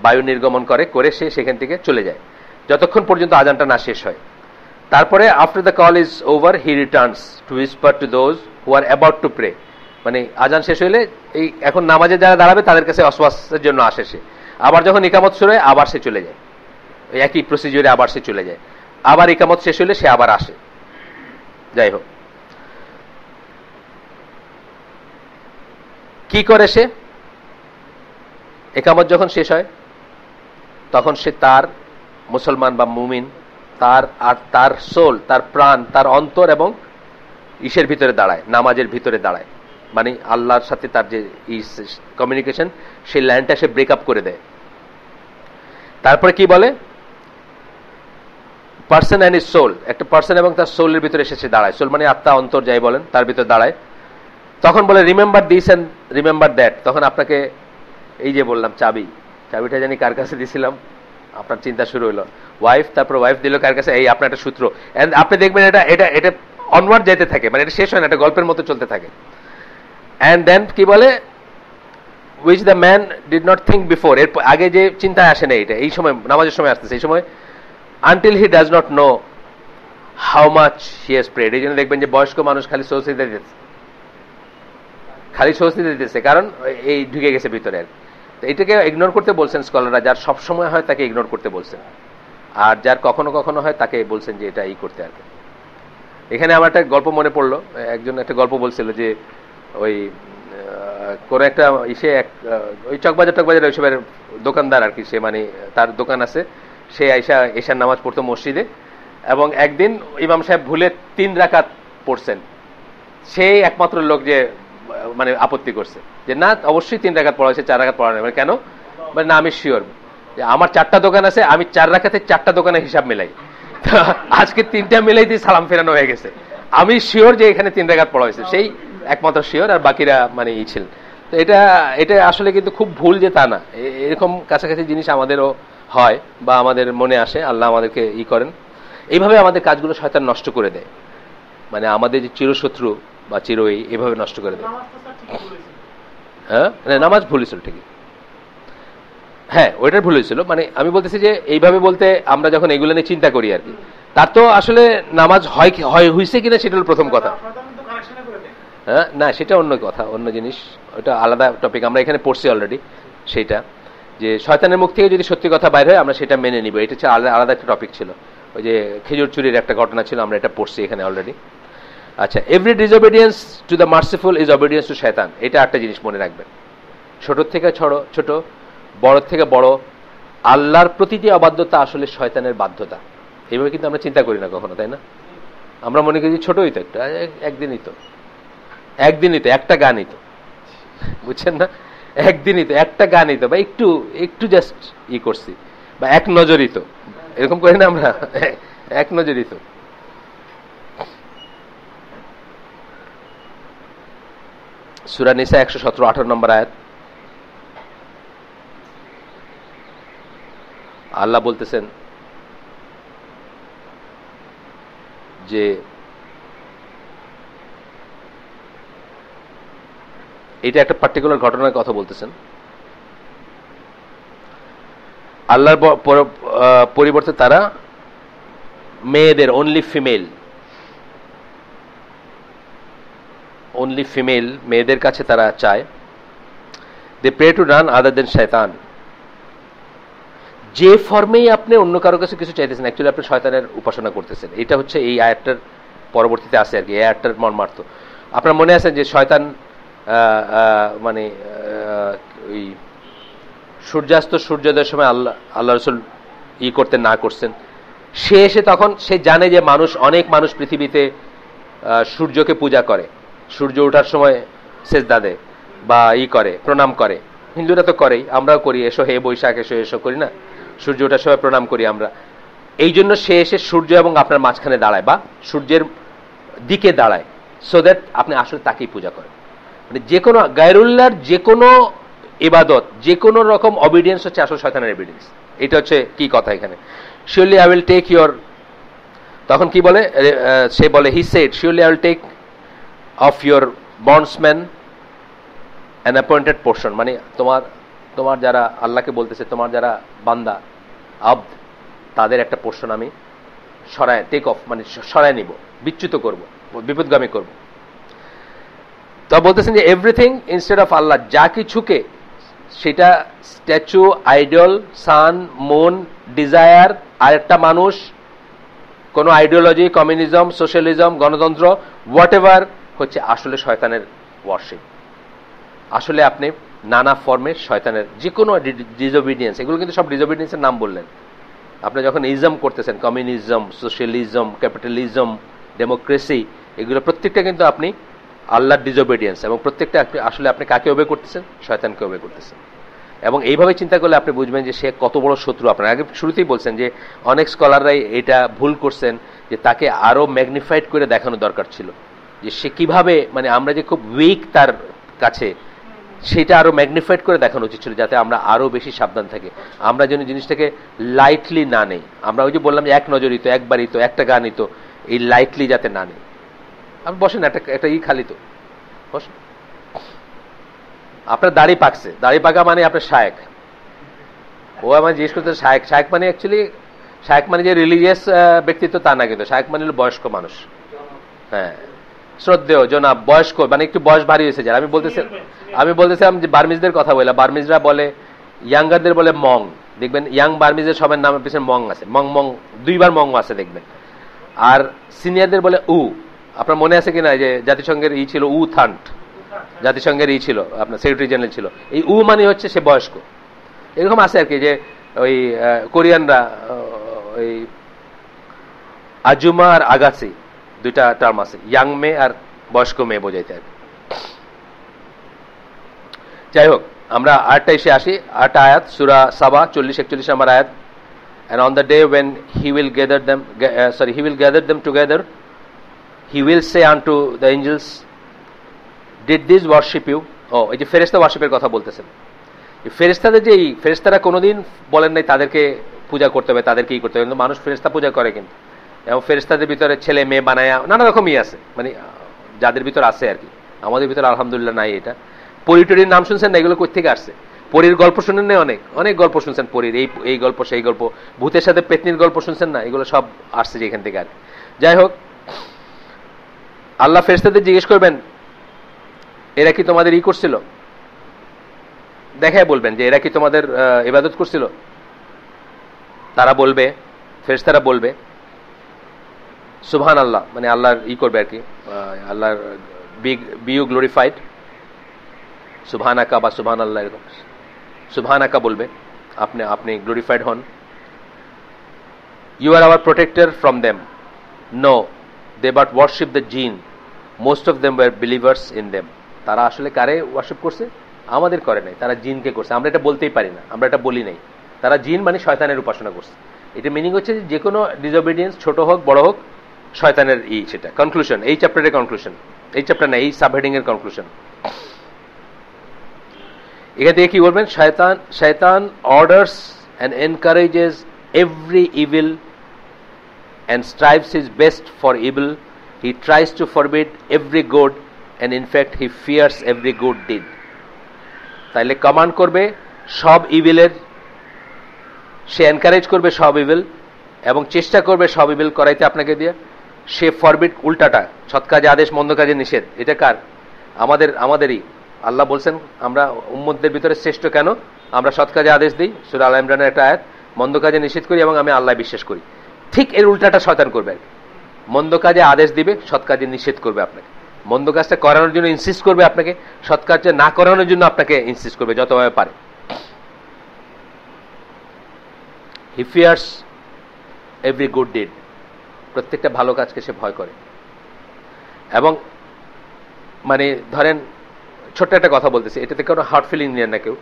বায়ু নির্গমন করে সে সেখান থেকে চলে যায় যতক্ষণ পর্যন্ত আজানটা না শেষ হয়। তারপরে after the call is over he returns to whisper to those who are about to pray, মানে আজান শেষ হইলে এই এখন নামাজে যারা দাঁড়াবে তাদের কাছে অসওয়াসের জন্য আসে সে, আবার যখন ইকামত শুরু হয় আবার সে চলে যায়, একই প্রসিজিওরে আবার সে চলে যায়, আবার ইকামত শেষ হইলে সে আবার আসে। যাই হোক, কি করে সে? একামত যখন শেষ হয় তখন সে তার মুসলমান বা মুমিন তার সোল, তার প্রাণ, তার অন্তর এবং ইসের ভিতরে দাঁড়ায়, নামাজের ভিতরে দাঁড়ায়, মানে আল্লাহর সাথে তার যে কমিউনিকেশন, সেই লাইনটা সে ব্রেক আপ করে দেয়। তারপরে কি বলে? পার্সন অ্যান্ড ইজ সোল, একটা পার্সন এবং তার সোলের ভিতরে এসে দাঁড়ায়, সোল মানে আত্মা, অন্তর যাই বলেন, তার ভিতরে দাঁড়ায়। তখন বলে remember this and remember that, তখন আপনাকে এই যে বললাম চাবিটা জানি কার কাছে দিছিলাম, আপনার চিন্তা শুরু হলো, ওয়াইফ, তারপর ওয়াইফ দিল কার কাছে, এই আপনার একটা সূত্র, এন্ড আপনি দেখবেন এটা এটা এটা অনওয়ার্ড যেতে থাকে, মানে এটা শেষ হয় না, এটা গল্পের মতো চলতে থাকে। এন্ড দেন কি বলে? Which the man did not think before, এর আগে যে চিন্তায় আসে না, এটা এই সময় নামাজের সময় আসতেছে, এই সময় until he does not know how much he has prayed. এই জন্য দেখবেন যে বয়স্ক মানুষ খালি স্বস্তি দিতেছে, কারণ এই ঢুকে গেছে ভিতরে। এটাকে ইগনোর করতে বলছেন স্কলাররা, যার সব সময় হয় তাকে ইগনোর করতে বলছেন, আর যার কখনো কখনো হয় তাকে বলছেন যে এটা করতে। আর এখানে আমার একটা গল্প মনে পড়লো, একজন একটা গল্প বলছিল যে ওই কোন একটা ওই চকবাজার ওইসবের দোকানদার আর কি, সে মানে তার দোকান আছে, সে এশার নামাজ পড়তো মসজিদে, এবং একদিন ইমাম সাহেব ভুলে 3 রাকাত পড়ছেন, সেই একমাত্র লোক যে মানে আপত্তি করছে যে না, অবশ্যই 3 রাকাত পড়া হয়েছে, 4 রাকাত পড়া নেই। কেন? মানে না, আমি শিওর যে আমার 4টা দোকান আছে, আমি 4 রাকাতে 4টা দোকানের হিসাব মিলাই, আজকে 3টা মিলাই দিয়ে সালাম ফেরানো হয়ে গেছে, আমি শিওর যে এখানে 3 রাকাত পড়া হয়েছে, সেই একমাত্র শিওর, আর বাকিরা মানে ছিল। তো এটা আসলে কিন্তু খুব ভুল যে তা না, এরকম কাছাকাছি জিনিস আমাদেরও হয় বা আমাদের মনে আসে, আল্লাহ আমাদেরকে করেন এইভাবে, আমাদের কাজগুলো শয়তান নষ্ট করে দেয়, মানে আমাদের যে চিরশত্রু বা চিরই এভাবে নষ্ট করে দেয়। হ্যাঁ, নামাজ ভুল ছিল ঠিকই, হ্যাঁ ওইটার ভুল হয়েছিল, মানে আমি বলতেছি যে এইভাবে বলতে আমরা যখন এগুলো নিয়ে চিন্তা করি আর কি, তার তো আসলে নামাজ হয়েছে কিনা সেটা হল প্রথম কথা। হ্যাঁ, না সেটা অন্য কথা, অন্য জিনিস, ওটা আলাদা টপিক, আমরা এখানে পড়ছি অলরেডি সেইটা, যে শয়তানের মুখ থেকে যদি সত্যি কথা বাইর হয় আমরা সেটা মেনে নিব, এটা হচ্ছে আলাদা একটা টপিক ছিল। ওই যে খেজুর চুরির একটা ঘটনা ছিল, আমরা এটা পড়ছি এখানে অলরেডি। আচ্ছা, every disobedience to the merciful is obedience to শয়তান, এটা একটা জিনিস মনে রাখবেন, ছোট থেকে ছোট, বড় থেকে বড়, আল্লাহর প্রতিটি অবাধ্যতা আসলে শয়তানের বাধ্যতা। এইভাবে কিন্তু আমরা চিন্তা করি না কখনো, তাই না? আমরা মনে করি ছোটই তো একটা, একদিনই তো একটা গানই তো, বুঝছেন না? একদিনই তো একটা গানই তো, বা একটু জাস্ট করছি, বা এক নজরই তো, এরকম করি না আমরা? এক নজরই তো। সূরা নিসা 117-18 নম্বর আয়াত, আল্লাহ বলতেছেন যে এটা একটা পার্টিকুলার ঘটনার কথা বলতেছেন। আল্লাহর পরিবর্তে তারা মেয়েদের অনলি ফিমেল মেয়েদের কাছে তারা চায়। দে প্রে টু নান আদার দেন শয়তান। যে ফর্মেই আপনি অন্য কারো কাছে কিছু চাইতেছেন, অ্যাকচুয়ালি আপনি শয়তানের উপাসনা করতেছেন। এটা হচ্ছে এই আয়াতটার পরবর্তীতে আসে আর কি, এই আয়াতটার মর্মার্থ। আপনার মনে আছে যে শয়তান মানে ওই সূর্যাস্ত সূর্যোদয়ের সময় আল্লাহ রাসূল করতেন না করছেন, সে এসে তখন সে জানে যে অনেক মানুষ পৃথিবীতে সূর্যকে পূজা করে, সূর্য ওঠার সময় সেজদা দেয় বা করে, প্রণাম করে। হিন্দুরা তো করেই, আমরাও করি, এসো হে বৈশাখ এসো করি না? সূর্য ওঠার সময় প্রণাম করি আমরা। এই জন্য সে এসে সূর্য এবং আপনার মাঝখানে দাঁড়ায় বা সূর্যের দিকে দাঁড়ায়, সো দ্যাট আপনি আসলে তাকেই পূজা করেন। মানে যে কোনো গায়রুল্লাহর যে কোনো ইবাদত, যে কোনো রকম অবিডিয়েন্স হচ্ছে আসলে শয়তানের এভিডেন্স। এটা হচ্ছে কি কথা এখানে, surely I will take your, তখন কি বলে, সে বলে he said surely I will take of your bondsman an appointed portion. মানে তোমার যারা, আল্লাহকে বলতেছে, তোমার যারা বান্দা আব্দ, তাদের একটা পোর্শন আমি টেক অফ মানে সরায় নিব, বিচ্যুত করব, বিপদগামী করব। তো বলতেছেন যে এভরিথিং ইনস্টেড অফ আল্লাহ, যা কিছুকে, সেটা স্ট্যাচু, আইডল, সান, মুন, ডিজায়ার, আর একটা মানুষ, কোন আইডিওলজি, কমিউনিজম, সোশ্যালিজম, গণতন্ত্র, হোয়াট এভার হচ্ছে আসলে শয়তানের ওয়ার্শিপ। আসলে আপনি নানা ফর্মে শয়তানের যে কোনো ডিসোবিডিয়েন্স, এগুলো কিন্তু সব ডিসোবিডিয়েন্সের নাম বললেন। আপনি যখন ইজম করতেছেন, কমিউনিজম, সোশ্যালিজম, ক্যাপিটালিজম, ডেমোক্রেসি, এগুলো প্রত্যেকটা কিন্তু আপনি আল্লাহর ডিসোবিডিয়েন্স, এবং প্রত্যেকটা আসলে আপনি কাকে ওবে করতেছেন? শয়তানকে ওবে করতেছেন। এবং এইভাবে চিন্তা করলে আপনি বুঝবেন যে সে কত বড় শত্রু। আপনার আগে শুরুতেই বলছেন যে অনেক স্কলাররাই এটা ভুল করছেন, যে তাকে আরো ম্যাগনিফাইড করে দেখানো দরকার ছিল, যে সে কিভাবে, মানে আমরা যে খুব উইক তার কাছে, সেটা আরো ম্যাগনিফাইড করে দেখানো উচিত ছিল, যাতে আমরা আরো বেশি সাবধান থাকি, আমরা যেন জিনিসটাকে লাইটলি না নেই। আমরা ওই যে বললাম যে এক নজরই তো, একবারই তো, একটা গানই তো, এই লাইটলি যাতে না নেই। আপনি বসেন, একটা খালি তো বসেন। আপনার দাড়ি পাকছে, দাড়ি পাকা মানে আপনার শায়েক। ও আমার জিজ্ঞেস করতে, শায়েক মানে অ্যাকচুয়ালি শায়েক মানে যে রিলিজিয়াস ব্যক্তিত্ব তা না, কিন্তু শায়েক মানে হলো বয়স্ক মানুষ। হ্যাঁ, শ্রদ্ধেয় জনাব, বয়স্ক মানে একটু বয়স ভারী হয়েছে যারা। আমি বলতেছিলাম যে বার্মিজদের কথা বলে, বার্মিজরা বলে, ইয়াঙ্গারদের বলে মং। দেখবেন ইয়াং বার্মিজের সবার নামের পিছনে মং আছে, মং দুইবার মং আছে দেখবেন। আর সিনিয়রদের বলে উ। আপনার মনে আছে কিনা যে জাতিসংঘের ছিল উ থান্ট, জাতিসংঘের ছিল আপনার সেক্রেটারি জেনারেল ছিল, এই উ মানে হচ্ছে সে বয়স্ক। এরকম আছে আর কি, যে ওই কোরিয়ানরা ওই আজুমা আর আগাসি দুইটা টার্ম আছে, ইয়াং মেয়ে আর বয়স্ক মেয়ে বোঝাইতে আর। যাই হোক, আমরা আরেকটা এসে আসি, আরেকটা আয়াত, সূরা সাবা 40-41 নম্বর আয়াত। And on the day when he will gather them together, he will say unto the angels, did these worship you? এই যে ফেরেশতা ওয়ার্শিপের কথা বলতেছেন, ফেরেশতাদের যে ফেরেশতারা কোনোদিন বলেন নাই তাদেরকে পূজা করতে হবে, তাদেরকে করতে হবে, কিন্তু মানুষ ফেরেশতা পূজা করে কিন্তু। এবং ফেরেশতাদের ভিতরে ছেলে মেয়ে বানায়া নানা রকমই আছে, মানে যাদের ভিতর আছে আর কি। আমাদের ভিতরে আলহামদুলিল্লাহ নাই এটা। পরিটরির নাম শুনছেন না? এগুলো কোথা থেকে আসছে? পরীর গল্প শুনেন না? অনেক গল্প শুনছেন পরীর, এই গল্প সেই গল্প, ভূতের সাথে পেতনির গল্প শুনছেন না? এগুলো সব আসছে যেখান থেকে আর। যাই হোক, আল্লাহ ফেরেশতাদের জিজ্ঞেস করবেন, এরা কি তোমাদের করছিল? দেখায় বলবেন যে এরা কি তোমাদের ইবাদত করছিল? তারা বলবে, ফেরেশতারা বলবে সুবহান আল্লাহ, মানে আল্লাহর করবে আর কি, আল্লাহর বি ইউ গ্লোরিফাইড, সুবহানাকা বা সুবহান আল্লাহ, এরকম সুবহানাকা বলবে। আপনি আপনি গ্লোরিফাইড হন। You are our protector from them, no they but worship the jinn, most of them were believers in them. তারা আসলে কারে ওয়ার্শিপ করছে? আমাদের করে নাই, তারা জিনকে করছে। আমরা এটা বলতেই পারি না, আমরা এটা বলি নাই। তারা জিন মানে শয়তানের উপাসনা করছে। এটা মিনিং হচ্ছে যে কোনো ডিসঅবিডিয়েন্স, ছোট হোক বড় হোক, শয়তানের সেটা কনক্লুশন, এই চ্যাপ্টারের কনক্লুশন, এই চ্যাপ্টার না, এই সাবহেডিং এর কনক্লুশন। এখান থেকে কি বলবেন? শয়তান orders and encourages every evil and strives his best for evil. He tries to forbid every good, and in fact he fears every good deed. তাইলে কমান্ড করবে সব ইভিলের, সে এনকারেজ করবে সব ইভিল এবং চেষ্টা করবে সব ইভিল করাইতে আপনাকে দিয়ে। সে ফরবিড, উল্টাটা, সৎ কাজে আদেশ, মন্দ কাজে নিষেধ। এটা কার? আমাদেরই। আল্লাহ বলছেন আমরা উম্মতদের ভিতরে শ্রেষ্ঠ কেন? আমরা সৎ কাজে আদেশ দিই, সূরা আল ইমরানের একটা আয়াত, মন্দ কাজে নিষেধ করি এবং আমি আল্লাহ বিশ্বাস করি। ঠিক এর উল্টাটা শয়তান করবে। মন্দ কাজে আদেশ দিবে, সৎ কাজে নিষেধ করবে আপনাকে। মন্দ কাজটা করানোর জন্য ইনসিস্ট করবে আপনাকে, সৎ কাজটা না করানোর জন্য আপনাকে ইনসিস্ট করবে যতভাবে পারে। হি ফিয়ার্স এভরি গুড ডিড, প্রত্যেকটা ভালো কাজকে সে ভয় করে। এবং মানে ধরেন ছোট্ট একটা কথা বলতেছি, এটাতে কোনো হার্ট ফিলিং নিয়ে না কেউ।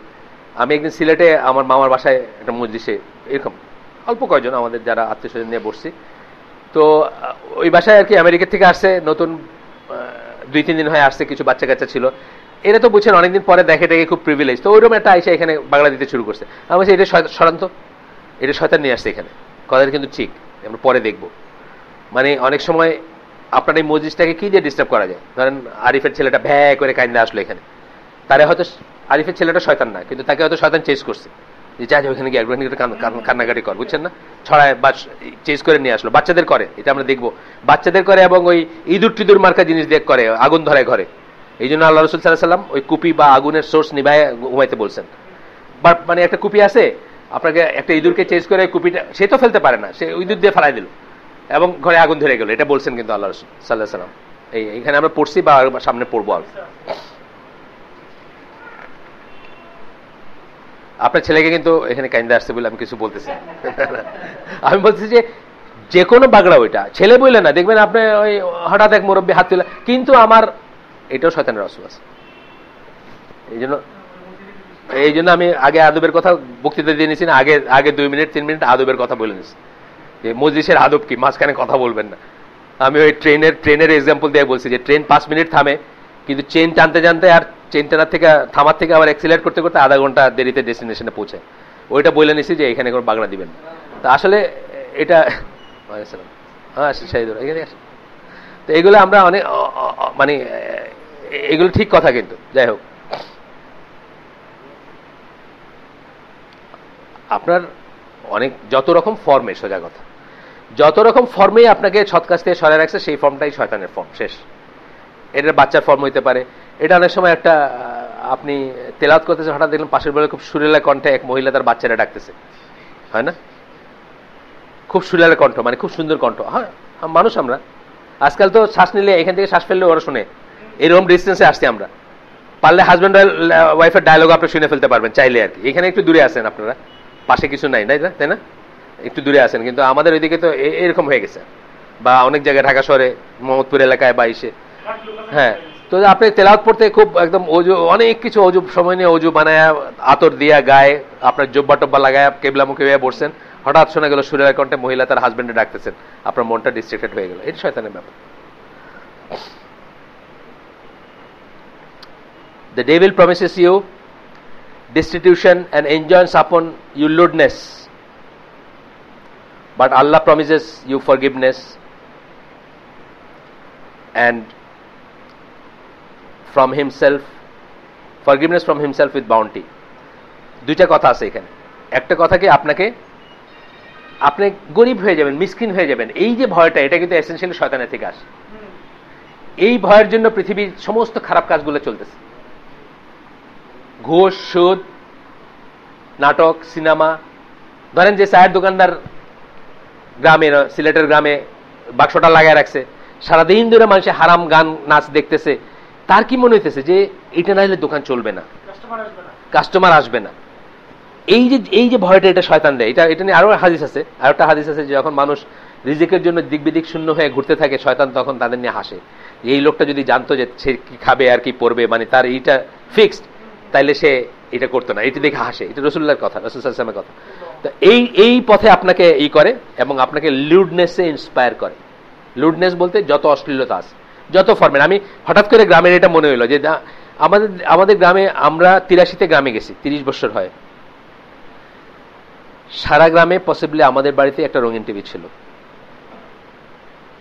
আমি একদিন সিলেটে আমার মামার বাসায় একটা মজলিসে, এরকম অল্প কয়জন আমাদের যারা আত্মীয় স্বজন নিয়ে বসছি, তো ওই বাসায় আর কি আমেরিকা থেকে আসছে, নতুন 2-3 দিন হয়ে আসছে, কিছু বাচ্চা কাচ্চা ছিল। এরা তো বুঝছেন অনেকদিন পরে দেখে দেখে খুব প্রিভিলেজ, তো ওইরকম একটা আইসা এখানে বাংলা দিতে শুরু করছে। আমি বলছি এটা সরান্ত, এটা শয়তান নিয়ে আসছে এখানে, কথাটা কিন্তু ঠিক, আমরা পরে দেখবো। মানে অনেক সময় আপনার এই মজলিসটাকে কি দিয়ে ডিস্টার্ব করা যায়? ধরেন আরিফের ছেলেটা ভ্যা করে কাইন্দা আসলো এখানে, তারে হয়তো আরিফের ছেলেটা শয়তান না, কিন্তু তাকে হয়তো শয়তান চেস করছে, যে যা ওখানে গিয়ে একবার কান্নাকাটি কর, বুঝছেন না, ছড়ায় বা চেস করে নিয়ে আসলো। বাচ্চাদের করে, এটা আমরা দেখবো, বাচ্চাদের করে এবং ওই ইঁদুর টিঁদুর মার্কা জিনিস দিয়ে করে, আগুন ধরায় ঘরে। এই জন্য আল্লাহ রসুল সাল্লাল্লাহু আলাইহি ওয়াসাল্লাম ওই কুপি বা আগুনের সোর্স নিভায় ঘুমাইতে বলছেন। বাট মানে একটা কুপি আছে, আপনাকে একটা ইঁদুরকে চেস করে কুপিটা সে তো ফেলতে পারে না, সে ইঁদুর দিয়ে ফেলাই দিল এবং ঘরে আগুন ধরে গেল, এটা বলছেন কিন্তু আল্লাহ রসুল সাল্লাল্লাহু আলাইহি ওয়াসাল্লাম। এইখানে আমরা পড়ছি বা সামনে পড়বো। আপনার ছেলেকে কিন্তু এখানে কাইন্দা আসছে বলে আমি কিছু বলতেছি। আমি বলতেছি যে কোনো বাগড়া, ওইটা ছেলে বললে না, দেখবেন আপনি ওই হঠাৎ এক মুরব্বী হাত তুলে, কিন্তু আমার এটাও শয়তানের ওয়াসওয়াস। এই জন্য আমি আগে আদবের কথা বক্তৃতা দিয়ে নিছি না, আগে 2 মিনিট 3 মিনিট আদবের কথা বলে নিছি, যে মজলিসের আদব কি, মাঝখানে কথা বলবেন না। আমি ওই ট্রেনের এক্সাম্পল দিয়ে বলছি যে ট্রেন 5 মিনিট থামে, কিন্তু চেন টানতে টানতে আর চেন টানার থেকে থামার থেকে আবার অ্যাক্সিলারেট করতে করতে আধা ঘন্টা দেরিতে ডেস্টিনেশনে পৌঁছে। ওইটা বলে নিছি যে এখানে কোনো বাগড়া দিবেন না। তা আসলে এটা হ্যাঁ শাহিদুর এখানে আসে, তো এগুলো আমরা অনেক মানে এগুলো ঠিক কথা, কিন্তু যাই হোক আপনার অনেক যত রকম ফর্মে, সোজা কথা, যত রকম ফর্মেই আপনাকে সৎ কাজ থেকে সরায় রাখছে, সেই ফর্মটাই শয়তানের ফর্ম, শেষ। এটার বাচ্চার ফর্ম হইতে পারে। এটা অনেক সময় একটা আপনি তেলাওয়াত করতেছে, হঠাৎ দেখলাম পাশের বলে খুব সুরেলা কণ্ঠে এক মহিলা তার বাচ্চারা ডাকতেছে, হয় না? খুব সুরেলা কণ্ঠ, মানে খুব সুন্দর কণ্ঠ। হ্যাঁ, মানুষ আমরা আজকাল তো শ্বাস নিলে এখান থেকে শ্বাস ফেললে ওরা শুনে, এরকম ডিস্টেন্সে আসছি আমরা। পারলে হাজব্যান্ড ওয়াইফের ডায়লগ আপনি শুনে ফেলতে পারবেন চাইলে আর কি। এখানে একটু দূরে আছেন আপনারা, পাশে কিছু নাই, তাই না? একটু দূরে আছেন, কিন্তু আমাদের ওইদিকে তো এরকম হয়ে গেছে, বা অনেক জায়গায় ঢাকা শহরে মোহাম্মদপুর এলাকায় বা ইসে। হ্যাঁ, তো আপনি তেলাওয়াত পড়তে খুব একদম অজু, অনেক কিছু অজু সময় নিয়ে অজু বানায় আতর দিয়া গায়ে আপনার জব্বা টব্বা লাগায় কেবলামুখী হয়ে বসছেন, হঠাৎ শোনা গেল সুরের কণ্ঠে মহিলা তার হাজবেন্ডে ডাকতেছেন, আপনার মনটা ডিস্ট্রাক্টেড হয়ে গেল। এটা শয়তানের ব্যাপার। The devil promises you destitution and enjoins upon you lewdness, but Allah promises you forgiveness and from himself, forgiveness from himself with bounty. দুইটা কথা আছে এখানে। একটা কথা কি, আপনাকে আপনি গরিব হয়ে যাবেন, মিসকিন হয়ে যাবেন, এই যে ভয়টা, এটা কিন্তু এসেনশিয়ালি শয়তানের থেকে আসে। এই ভয়ের জন্য পৃথিবীর সমস্ত খারাপ কাজগুলো চলতেছে, ঘুষ, সুদ, নাটক, সিনেমা। ধরেন যে চায়ের দোকানদার গ্রামে, সিলেটের গ্রামে বাক্সটা লাগায় রাখছে, সারাদিন ধরে মানুষে হারাম গান নাচ দেখতেছে, তার কি মনে হইতেছে যে এটা না হলে দোকান চলবে না, কাস্টমার আসবে না। এই যে ভয়টা এটা শয়তান দেয়, এটা নিয়ে আরো হাদিস আছে, আর একটা হাদিস আছে যে যখন মানুষ রিজিকের জন্য দিক বিদিক শূন্য হয়ে ঘুরতে থাকে, শয়তান তখন তাদের নিয়ে হাসে। এই লোকটা যদি জানতো যে সে কি খাবে আর কি পড়বে, মানে তার এইটা ফিক্সড, তাইলে সে এটা করতো না। এটি দেখে হাসে। এটা রাসূলুল্লাহর কথা, রাসূল সাল্লাল্লাহু আলাইহি ওয়াসাল্লামের কথা। তো এই পথে আপনাকে করে এবং আপনাকে লিউডনেসে ইন্সপায়ার করে। লিউডনেস বলতে যত অশ্লীলতা আছে, যত ফর্মের। আমি হঠাৎ করে গ্রামের এটা মনে হইলো যে আমাদের গ্রামে, আমরা 83-তে গ্রামে গেছি, 30 বছর হয়। সারা গ্রামে পসিবলি আমাদের বাড়িতে একটা রঙিন টিভি ছিল।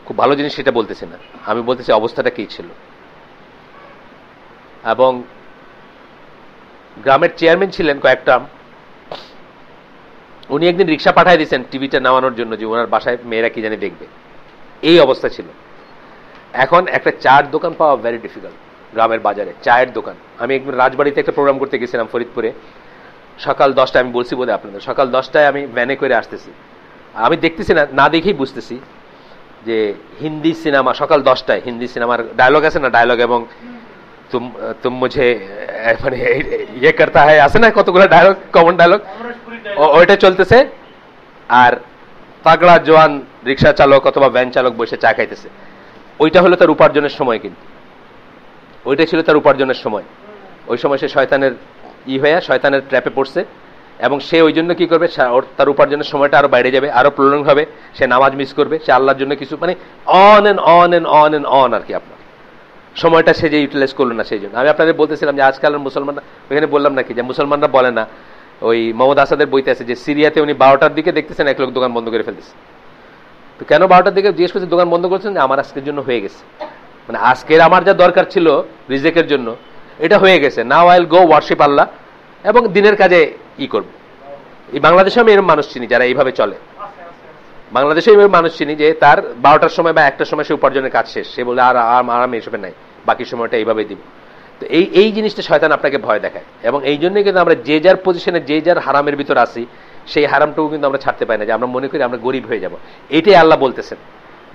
খুব ভালো জিনিস সেটা বলতেছি না, আমি বলতেছি অবস্থাটা কি ছিল। এবং গ্রামের চেয়ারম্যান ছিলেন কয়েকটা, উনি একদিন রিক্সা পাঠায় দিয়েছেন টিভিটা নেওয়ানোর জন্য, যে ওনার বাসায় মেয়েরা কি জানি দেখবে। এই অবস্থা ছিল। এখন একটা চায়ের দোকান পাওয়া ভেরি ডিফিকাল্ট গ্রামের বাজারে, চায়ের দোকান। আমি একদিন রাজবাড়িতে একটা প্রোগ্রাম করতে গেছিলাম ফরিদপুরে, সকাল 10টায়, আমি বলছি বোধহয় আপনাদের, সকাল 10টায় আমি ভ্যানে করে আসতেছি। আমি দেখতেছি না দেখেই বুঝতেছি যে হিন্দি সিনেমা, সকাল 10টায় হিন্দি সিনেমার ডায়লগ আছে না, ডায়লগ এবং তুম মুঝে মানে ইয়ে করতা হয় আছে না, কতগুলো ডায়লগ, কমন ডায়লগ, ওইটা চলতেছে। আর তাগড়া জওয়ান রিক্সা চালক অথবা ভ্যান চালক বসে চা খাইতেছে। ওইটা হলো তার উপার্জনের সময়, কিন্তু ওইটা ছিল তার উপার্জনের সময়। ওই সময় সে শয়তানের হয়ে শয়তানের ট্র্যাপে পড়ছে, এবং সে ওই জন্য কি করবে, তার উপার্জনের সময়টা আরো বাইরে যাবে, আরো প্রলং হবে, সে নামাজ মিস করবে, সে আল্লাহর জন্য কিছু, মানে on and on and on and on আর কি। আপনার সময়টা সে যে ইউটিলাইজ করলো না, সেই জন্য আমি আপনাদের বলতেছিলাম যে আজকাল মুসলমানরা, ওইখানে বললাম নাকি যে মুসলমানরা বলে না, ওই মোহাম্মদ আসাদের বইতে আছে যে সিরিয়াতে উনি 12টার দিকে দেখতেছেন এক লোক দোকান বন্ধ করে ফেলতেছে। তো কেন 12টার দিকে জিজ্ঞেস করছে, দোকান বন্ধ করছেন, আমার আজকের জন্য হয়ে গেছে, মানে আজকের আমার যা দরকার ছিল রিজেকের জন্য এটা হয়ে গেছে, নাও আইল গো ওয়ার্শিপ আল্লাহ, এবং দিনের কাজে করব। এই বাংলাদেশে আমি এরকম মানুষ চিনি যারা এইভাবে চলে। বাংলাদেশে এইভাবে মানুষ চিনি যে তার 12টার সময় বা 1টার সময় সে উপার্জনের কাজ শেষ, সে বলে আর আরাম এসবে নাই, বাকি সময়টা এইভাবে দিব। তো এই জিনিসটা শয়তান আপনাকে ভয় দেখায়, এবং এই জন্যই কিন্তু আমরা যে যার পজিশনে, যে যার হারামের ভিতর আসি, সেই হারামটুকু কিন্তু আমরা ছাড়তে পারি না, যে আমরা মনে করি আমরা গরিব হয়ে যাব। এটাই আল্লাহ বলতেছেন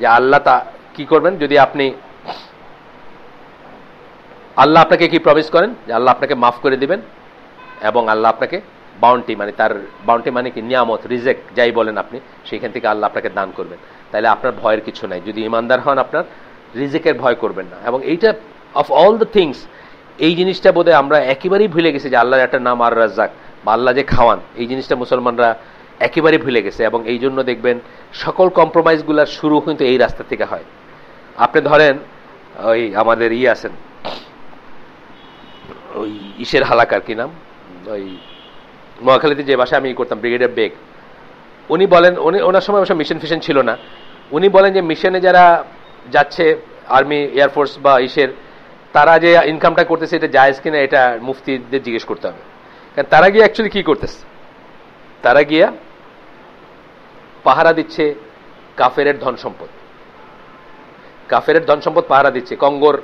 যে আল্লাহ তা কি করবেন, যদি আপনি, আল্লাহ আপনাকে কি প্রমিস করেন যে আল্লাহ আপনাকে মাফ করে দিবেন, এবং আল্লাহ আপনাকে বাউন্টি, মানে তার বাউন্টি মানে কি, নিয়ামত, রিজেক যাই বলেন আপনি, সেইখান থেকে আল্লাহ আপনাকে দান করবেন। তাহলে আপনার ভয়ের কিছু নাই, যদি ইমানদার হন আপনার রিজেকের ভয় করবেন না। এবং এইটা অফ অল দ্য থিংস, এই জিনিসটা বোধহয় আমরা একেবারেই ভুলে গেছি, যে আল্লাহর একটা নাম আর রাজ্জাক, বা আল্লাহ যে খাওয়ান, এই জিনিসটা মুসলমানরা একেবারেই ভুলে গেছে। এবং এই জন্য দেখবেন সকল কম্প্রোমাইজগুলোর শুরু কিন্তু এই রাস্তা থেকে হয়। আপনি ধরেন ওই আমাদের আছেন, ওই ইসের হালাকার কি নাম, ওই নোয়াখালীতে যে বাসায় আমি করতাম, ব্রিগেডিয়ার বেগ, উনি বলেন, ওনার সময় অবশ্য মিশন ফিশন ছিল না, উনি বলেন যে মিশনে যারা যাচ্ছে, আর্মি, এয়ারফোর্স বা ইসের, তারা যে ইনকামটা করতেছে এটা জায়েজ কিনা, এটা মুফতিদের জিজ্ঞেস করতে হবে। কারণ তারা গিয়ে অ্যাকচুয়ালি কি করতেছে, তারা গিয়া পাহারা দিচ্ছে কাফেরের ধন সম্পদ, কাফেরের ধন সম্পদ পাহারা দিচ্ছে, কঙ্গোর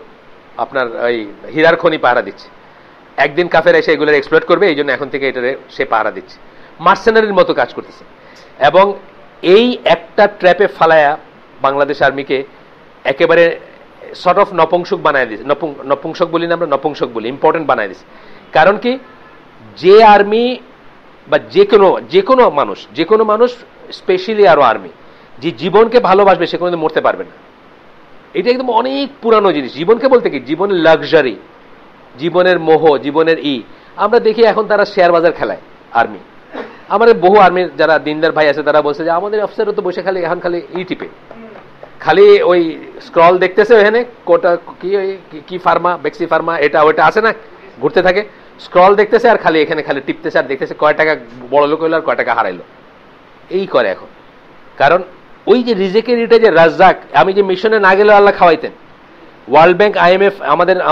আপনার ওই হীরার খনি পাহারা দিচ্ছে। একদিন কাফের এসে এগুলোর এক্সপ্লয়েট করবে, এই জন্য এখন থেকে এটা সে পাহারা দিচ্ছে, মার্সেনারির মতো কাজ করতেছে। এবং এই একটা ট্র্যাপে ফালায়া বাংলাদেশ আর্মিকে একেবারে সর্ট অফ নপুংসক বানায় দিচ্ছে, নপুংসক বলি না আমরা, নপুংসক বলি, ইম্পর্টেন্ট বানায় দিচ্ছে। কারণ কি, যে আর্মি বা যে কোনো মানুষ স্পেশালি আরো আর্মি, যে জীবনকে ভালোবাসবে সে কোনোদিন মরতে পারবে না। এটা একদম অনেক পুরানো জিনিস। জীবনকে বলতে কি, জীবনের লাক্সারি, জীবনের মোহ, জীবনের আমরা দেখি এখন তারা শেয়ার বাজার খেলায় আর্মি। আমাদের বহু আর্মির যারা দিনদার ভাই আছে তারা বলছে যে আমাদের অফিসারও তো বসে এখন খালি টিপে, খালি ওই স্ক্রল দেখতেছে, ওখানে কোটা কি ফার্মা, বেক্সি ফার্মা, এটা ওইটা আছে না, ঘুরতে থাকে, স্ক্রল দেখতেছে আর খালি এখানে খালি টিপতেছে, আর দেখতেছে কয় টাকা বড় লোক হইলো আর কয় টাকা হারাইলো, এই করে এখন। কারণ ওই যে রিজেকের এটা যে রাজ্জাক, আমি যে মিশনে না গেলেও আল্লাহ খাওয়াইতেন। ওয়ার্ল্ড ব্যাংক, IMF,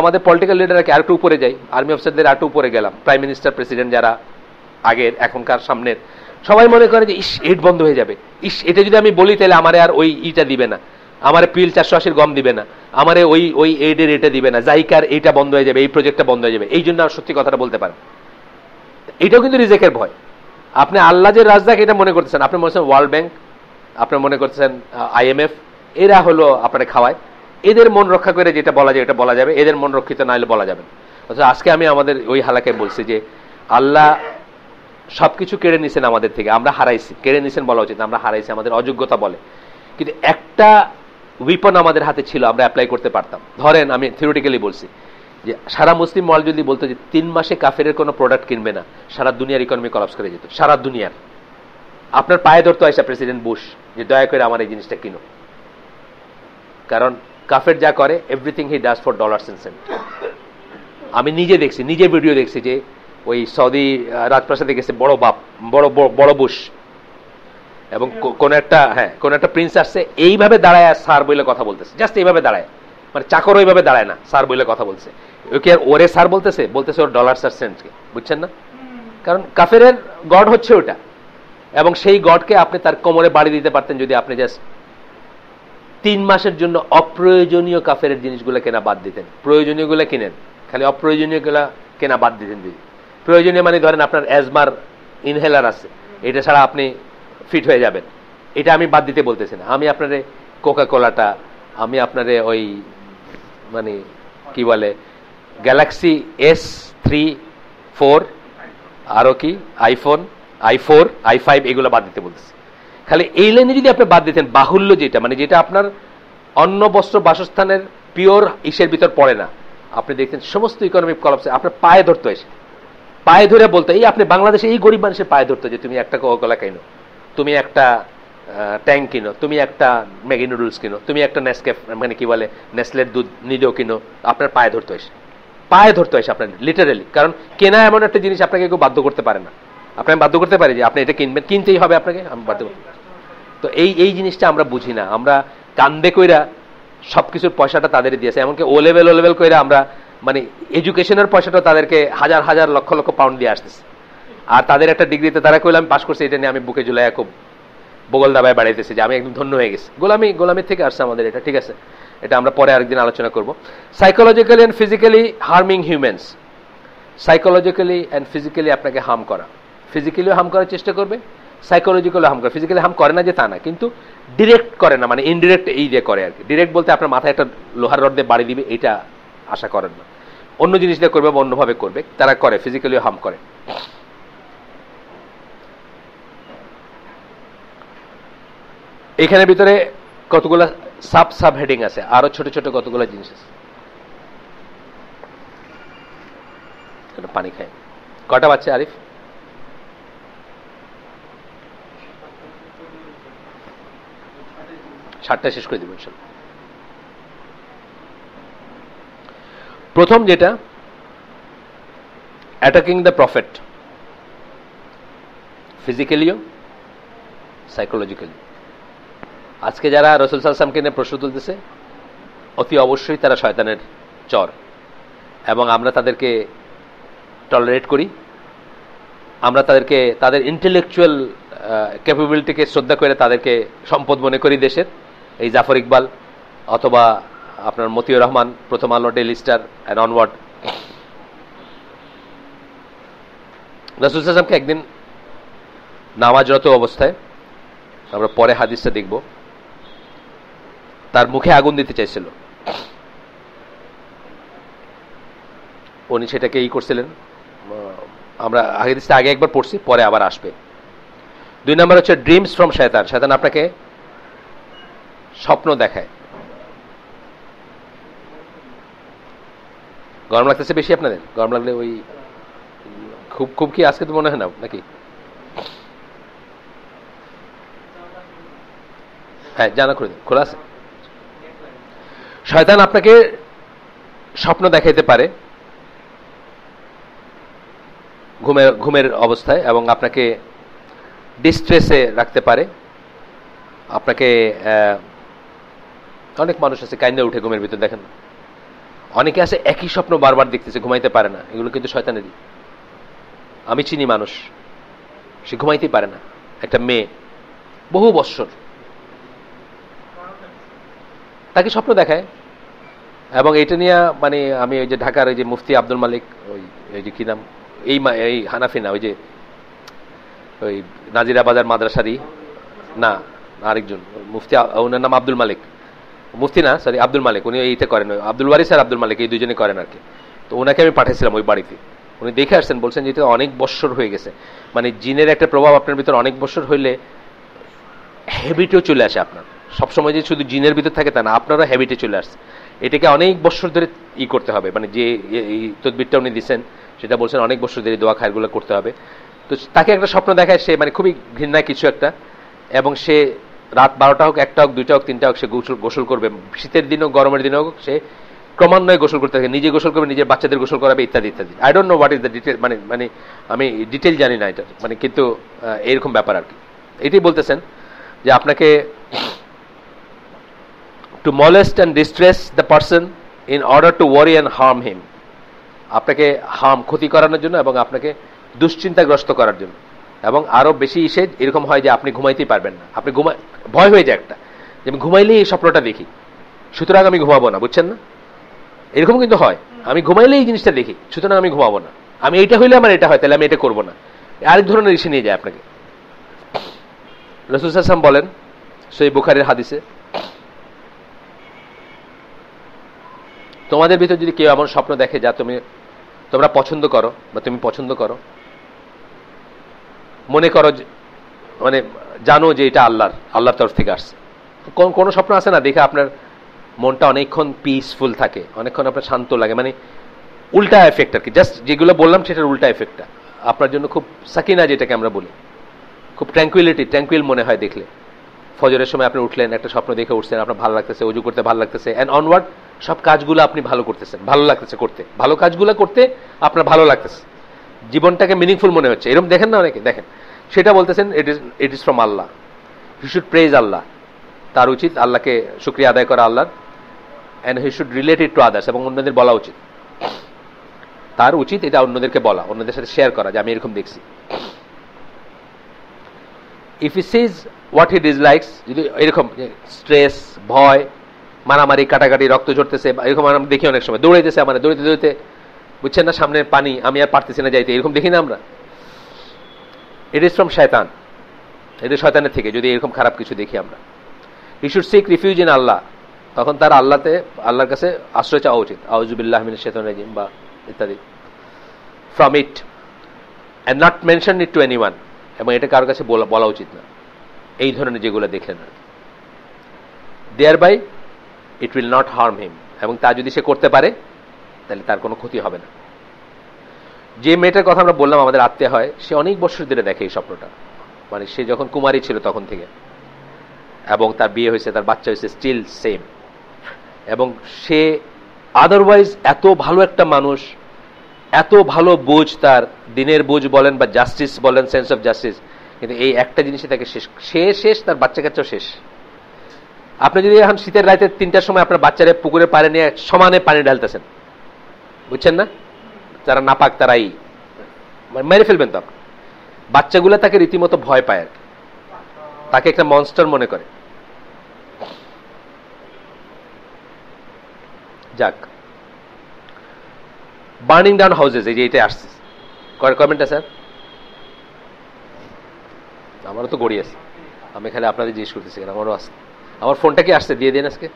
আমাদের পলিটিক্যাল লিডারকে আরেকটু উপরে যাই, আর্মি অফিসারদের আরেকটু উপরে গেলাম, প্রাইম মিনিস্টার, প্রেসিডেন্ট যারা আগের এখনকার সামনের, সবাই মনে করে যে এইড বন্ধ হয়ে যাবে, এটা যদি আমি বলি তাহলে আমারে আর ওই দিবে না, আমারে পিল 480 গম দিবে না, আমারে ওই এইডের এটা দিবে না, জাইকার এইটা বন্ধ হয়ে যাবে, এই প্রজেক্টটা বন্ধ হয়ে যাবে, এই জন্য আর সত্যি কথাটা বলতে পারেন। এটাও কিন্তু রিজেকের ভয়। আপনি আল্লাহ যে রাজ্জাক এটা মনে করতেছেন, আপনি মনে করছেন ওয়ার্ল্ড ব্যাংক, আপনি মনে করতেছেন IMF, এরা হলো আপনারা খাওয়ায়, এদের মন রক্ষা করে যেটা বলা যায় এটা বলা যাবে, এদের মন রক্ষিত না হলে বলা যাবে না। আজকে আমি আমাদের ওই হালাকায় বলছি যে আল্লাহ সবকিছু কেড়ে নিছেন আমাদের থেকে, আমরা হারাইছি, কেড়ে নিছেন বলা উচিত, আমরা হারাইছি, আমাদের অযোগ্যতা বলে। কিন্তু একটা উইপন আমাদের হাতে ছিল, আমরা অ্যাপ্লাই করতে পারতাম। ধরেন আমি থিওরিটিক্যালি বলছি যে সারা মুসলিম ওয়ার্ল্ড যদি বলতো যে 3 মাসে কাফেরের কোনো প্রোডাক্ট কিনবে না, সারা দুনিয়ার ইকোনমি কলাপস করে যেত, সারা দুনিয়ার। আপনার পায়ে ধরতো আসা প্রেসিডেন্ট বুশ যে দয়া করে আমার এই জিনিসটা কিনো, কারণ কাফের যা করে everything he does for dollars and cent. আমি নিজে দেখছি, নিজে ভিডিও দেখছি যে ওই সৌদি রাজপ্রাসাদে গেছে বড় বাপ, বড় বুশ, এবং কোন একটা প্রিন্স আসছে, এইভাবে দাঁড়ায় স্যার বলে কথা বলতেছে, জাস্ট এইভাবে দাঁড়ায়, মানে চাকর ওইভাবে দাঁড়ায় না, স্যার বলে কথা বলছে। ওকে আর ওরে স্যার বলতেছে ওর ডলার্স আর সেন্টকে, বুঝছেন না? কারণ কাফের গড হচ্ছে ওটা, এবং সেই গডকে আপনি তার কোমরে বাড়ি দিতে পারতেন যদি আপনি জাস্ট 3 মাসের জন্য অপ্রয়োজনীয় কাফের জিনিসগুলো কেনা বাদ দিতেন। প্রয়োজনীয় গুলো কিনেন, খালি অপ্রয়োজনীয় গুলা কেনা বাদ দিতেন। যদি প্রয়োজনীয় মানে ধরেন আপনার অ্যাজমার ইনহেলার আছে, এটা ছাড়া আপনি ফিট হয়ে যাবেন, এটা আমি বাদ দিতে বলতেছি না। আমি আপনারে কোকা কোলাটা, আমি আপনারে ওই মানে কি বলে গ্যালাক্সি S3-4, আরো কি আইফোন i4 i5 এগুলো বাদ দিতে বলতেছি। খালি এই লাইনে যদি আপনি বাদ দিতেন, বাহুল্য যেটা, মানে যেটা আপনার অন্ন বস্ত্র বাসস্থানের পিওর ইসের ভিতর পড়ে না, আপনি দেখতেন সমস্ত ইকোনমিক কলাপসে আপনার পায়ে ধরতো, এসে পায়ে ধরে বলতো, এই আপনি বাংলাদেশে এই গরিব মানুষের পায়ে ধরতো যে তুমি একটা কোকা-কোলা কিনো, তুমি একটা ট্যাঙ্ক কিনো, তুমি একটা ম্যাগি নুডলস কিনো, তুমি একটা নেসক্যাফ মানে কি বলে নেসলের দুধ নিডো কিনো, আপনার পায়ে ধরতো এসে, পায়ে ধরতো এসে আপনার লিটারেলি। কারণ কেনা এমন একটা জিনিস আপনাকে কেউ বাধ্য করতে পারে না, আপনাকে বাধ্য করতে পারে যে আপনি এটা কিনবেন, কিনতেই হবে আপনাকে, আমি বাধ্য করতে। তো এই জিনিসটা আমরা বুঝি না, আমরা কান্দে কইরা সবকিছুর পয়সাটা তাদের দিয়েছে, এমনকি ও লেভেল কইরা আমরা মানে এডুকেশনের পয়সাটা তাদেরকে হাজার হাজার লক্ষ লক্ষ পাউন্ড দিয়ে আসতেছে। আর তাদের একটা ডিগ্রিতে তারা কইলে আমি পাস করছি, এটা নিয়ে আমি বুকে ঝুলাই খুব বগল দাবায় বাড়াইতেছি যে আমি একদম ধন্য হয়ে গেছি। গোলামির থেকে আসছে আমাদের এটা, ঠিক আছে, এটা আমরা পরে আরেকদিন আলোচনা করব। Psychologically and physically harming humans, psychologically and physically আপনাকে হার্ম করা, ফিজিক্যালিও হার্ম করার চেষ্টা করবে, সাইকোলজিক্যালি হার্ম করে। ফিজিক্যালি হার্ম করে না যে তা না, কিন্তু ডিরেক্ট করে না, মানে ইনডিরেক্ট এই দিয়ে করে আর কি। ডিরেক্ট বলতে আপনার মাথায় একটা লোহার রড দিয়ে বাড়ি দিবে, এটা আশা করেন না। অন্য জিনিস দিয়ে করবে বা অন্যভাবে করবে, তারা করে, ফিজিক্যালিও হার্ম করে। এখানের ভিতরে কতগুলো সাব হেডিং আছে, আরো ছোট ছোট কতগুলো জিনিস আছে। পানি খায়, কটা বাচ্চা আরিফ? 7টায় শেষ করে দিব ইনশাআল্লাহ। প্রথম যেটা, অ্যাটাকিং দ্য প্রফেট, ফিজিক্যালিও সাইকোলজিক্যালি। আজকে যারা রাসূল সাল্লাল্লাহু আলাইহি ওয়াসাল্লামকে নিয়ে প্রশ্ন তুলতেছে, অতি অবশ্যই তারা শয়তানের চর, এবং আমরা তাদেরকে টলারেট করি, আমরা তাদেরকে তাদের ইন্টেলেকচুয়াল ক্যাপাবিলিটিকে শ্রদ্ধা করে তাদেরকে সম্পদ মনে করি দেশের। এই জাফর ইকবাল অথবা আপনার মতিউর রহমান, প্রথম আলো, ডেইলি স্টার অ্যান্ড অনওয়ার্ড। রাসূল সাল্লাল্লাহু আলাইহি ওয়াসাল্লামকে একদিন নামাজরত অবস্থায়, আমরা পরে হাদিসটা দেখব, তার মুখে আগুন দিতে চাইছিল, উনি সেটাকে করছিলেন। আমরা হাদিসটা আগে একবার পড়ছি, পরে আবার আসবে। 2 নম্বর হচ্ছে ড্রিমস ফ্রম শয়তান। শয়তান আপনাকে স্বপ্ন দেখায়। গরম লাগতেছে বেশি আপনাদের? গরম লাগলে ওই খুব কি আজকে তো মনে হয় না নাকি? হ্যাঁ, জানা করে দিন, খোলা আছে। শয়তান আপনাকে স্বপ্ন দেখাইতে পারে ঘুমের অবস্থায়, এবং আপনাকে ডিস্ট্রেসে রাখতে পারে। আপনাকে অনেক মানুষ আছে কাইন্দা উঠে ঘুমের ভিতর, দেখেন অনেকে আছে একই স্বপ্ন বারবার দেখতেছে, ঘুমাইতে পারে না। এগুলো কিন্তু শয়তানেরই। আমি চিনি মানুষ, সে ঘুমাইতেই পারে না, একটা মেয়ে বহু বৎসর, তাকে স্বপ্ন দেখায়। এবং এইটা নিয়ে মানে আমি ওই যে ঢাকার ওই যে মুফতি আব্দুল মালিক, ওই যে কি নাম, এই হানাফি না, ওই যে ওই নাজিরা বাজার মাদ্রাসারি না, আরেকজন মুফতি, ওনার নাম আব্দুল মালিক, মুফতি না সরি আব্দুল মালিক, উনি এইটা করেন, আব্দুল ওয়ারিস আর আব্দুল মালিক এই দুজনে করেন আর কি। তো ওনাকে আমি পাঠিয়েছিলাম ওই বাড়িতে, উনি দেখে আসছেন, বলছেন যেটা অনেক বৎসর হয়ে গেছে, মানে জিনের একটা প্রভাব আপনার ভিতর অনেক বৎসর হইলে হ্যাবিটেও চলে আসে আপনার, সবসময় যে শুধু জিনের ভিতর থাকে তা না, আপনারও হ্যাবিটে চলে আসছে। এটাকে অনেক বৎসর ধরে করতে হবে, মানে যে এই তদবিরটা উনি দিচ্ছেন সেটা বলছেন অনেক বৎসর ধরে দোয়া খায়রগুলো করতে হবে। তো তাকে একটা স্বপ্ন দেখায়, সে মানে খুবই ঘৃণায় কিছু একটা, এবং সে রাত 12টা হোক, 1টা হোক, 2টা হোক, 3টা হোক, সে গোসল করবে, শীতের দিন হোক গরমের দিন হোক, সে ক্রমান্বয়ে গোসল করতে থাকে, নিজে গোসল করবে, নিজের বাচ্চাদের গোসল করাবে, ইত্যাদি ইত্যাদি। I don't know what is the detail, মানে মানে আমি ডিটেল জানি না এটা, মানে কিন্তু এরকম ব্যাপার আর কি। এটাই বলতেছেন যে আপনাকে two molest and distress the person in order to worry and harm him, আপনাকে ক্ষতি করানোর জন্য এবং আপনাকে দুশ্চিন্তাগ্রস্ত করার জন্য। এবং আরো বেশি এরকম হয় যে আপনি ঘুমাইতেই পারবেন না, আপনি ভয় হয়ে যায় একটা, যে আমি ঘুমাইলেই এই স্বপ্নটা দেখি, সুতরাং আমি ঘুমাবো না, বুঝছেন না? এরকম কিন্তু হয়, আমি ঘুমাইলেই এই জিনিসটা দেখি, সুতরাং আমি ঘুমাবো না, আমি এইটা হইলে আমার এটা হয়, তাহলে আমি এটা করবো না। আরেক ধরনের ইস্যু নিয়ে যায় আপনাকে। রাসূল সাল্লাল্লাহু আলাইহি ওয়াসাল্লাম বলেন সহিহ বুখারীর হাদিসে, তোমাদের ভিতর যদি কেউ এমন স্বপ্ন দেখে যা তোমরা পছন্দ করো বা তুমি পছন্দ করো, মনে করো মানে জানো যে এটা আল্লাহর তরফ থেকে আসছে। কোন স্বপ্ন আছে না দেখে আপনার মনটা অনেকক্ষণ পিসফুল থাকে, অনেকক্ষণ আপনার শান্ত লাগে, মানে উল্টা এফেক্ট আর কি, জাস্ট যেগুলো বললাম সেটার উল্টা এফেক্টটা আপনার জন্য খুব সাকিনা, যেটাকে আমরা বলি, খুব ট্র্যাঙ্কুইল মনে হয় দেখলে। ফজরের সময় আপনি উঠলেন, একটা স্বপ্ন দেখে উঠছেন, আপনার ভালো লাগতেছে, ওযু করতে ভালো লাগতেছে, এন্ড অনওয়ার্ড সব কাজগুলো আপনি ভালো করতেছেন, ভালো লাগতেছে করতে, ভালো কাজগুলো করতে আপনার ভালো লাগতেছে, জীবনটাকে মিনিংফুল মনে হচ্ছে, এরকম দেখেন না অনেকে, দেখেন, সেটা বলতেছেন it is from Allah. He should praise Allah, তার উচিত আল্লাহকে শুকরিয়া আদায় করা আল্লাহর, and he should relate it to others, এবং অন্যদের বলা উচিত, তার উচিত এটা অন্যদেরকে বলা, অন্যদের সাথে শেয়ার করা যে আমি এরকম দেখছি। If he sees what he dislikes, যদি এরকম স্ট্রেস, ভয়, মারামারি, কাটাকাটি, রক্ত ঝরতেছে, এরকম আমরা দেখি অনেক সময়, দৌড়াইতেছে, মানে দৌড়াইতে বুঝছেন না, সামনে পানি, আমি আর পারতেছি না যাইতে, এরকম দেখি না আমরা, ইট ইজ ফ্রম শয়তান, এটা শয়তানের থেকে যদি এরকম খারাপ কিছু দেখি আমরা। He should seek refuge in Allah, তখন তার আল্লাহর কাছে আশ্রয় চাওয়া উচিত, আউযু বিল্লাহি মিনাশ শাইতানির রাজিম বা ইত্যাদি, from it, and not mention it to anyone, এবং এটা কারোর কাছে বলা উচিত না, এই ধরনের যেগুলো দেখলেন, thereby it will not harm him, এবং তা যদি সে করতে পারে তাহলে তার কোনো ক্ষতি হবে না। যে মেয়েটার কথা আমরা বললাম আমাদের আত্মীয় হয়, সে অনেক বছর ধরে দেখে এই স্বপ্নটা, মানে সে যখন কুমারী ছিল তখন থেকে, এবং তার বিয়ে হয়েছে, তার বাচ্চা হয়েছে, স্টিল সেম, এবং সে আদারওয়াইজ এত ভালো একটা মানুষ, এত ভালো বুঝ, তার দিনের বুঝ বলেন বা জাস্টিস বলেন, সেন্স অফ জাস্টিস, কিন্তু এই একটা জিনিসই তাকে শেষ, তার বাচ্চা কাচ্চাও শেষ। আপনি যদি এখন শীতের রাতে 3টার সময় আপনার বাচ্চারা পুকুরে পাড়ে নিয়ে সমানে পানি ঢালতেছেন, বুঝছেন না, যারা নাপাক তারাই মেরে ফেলবেন, তো আপনি বাচ্চাগুলো তাকে রীতিমতো ভয় পায় আর কি, তাকে একটা মনস্টার মনে করে। যাক, বার্নিং ডাউন হাউসেস, এই যে এটা আসছে কমেন্টটা স্যার, আমারও তো গড়ি আছে, আমি খালি আপনাদের জিজ্ঞেস করতেছি, আমারও আসছে, আমার ফোনটা কি আসছে, দিয়ে দিন আজকে।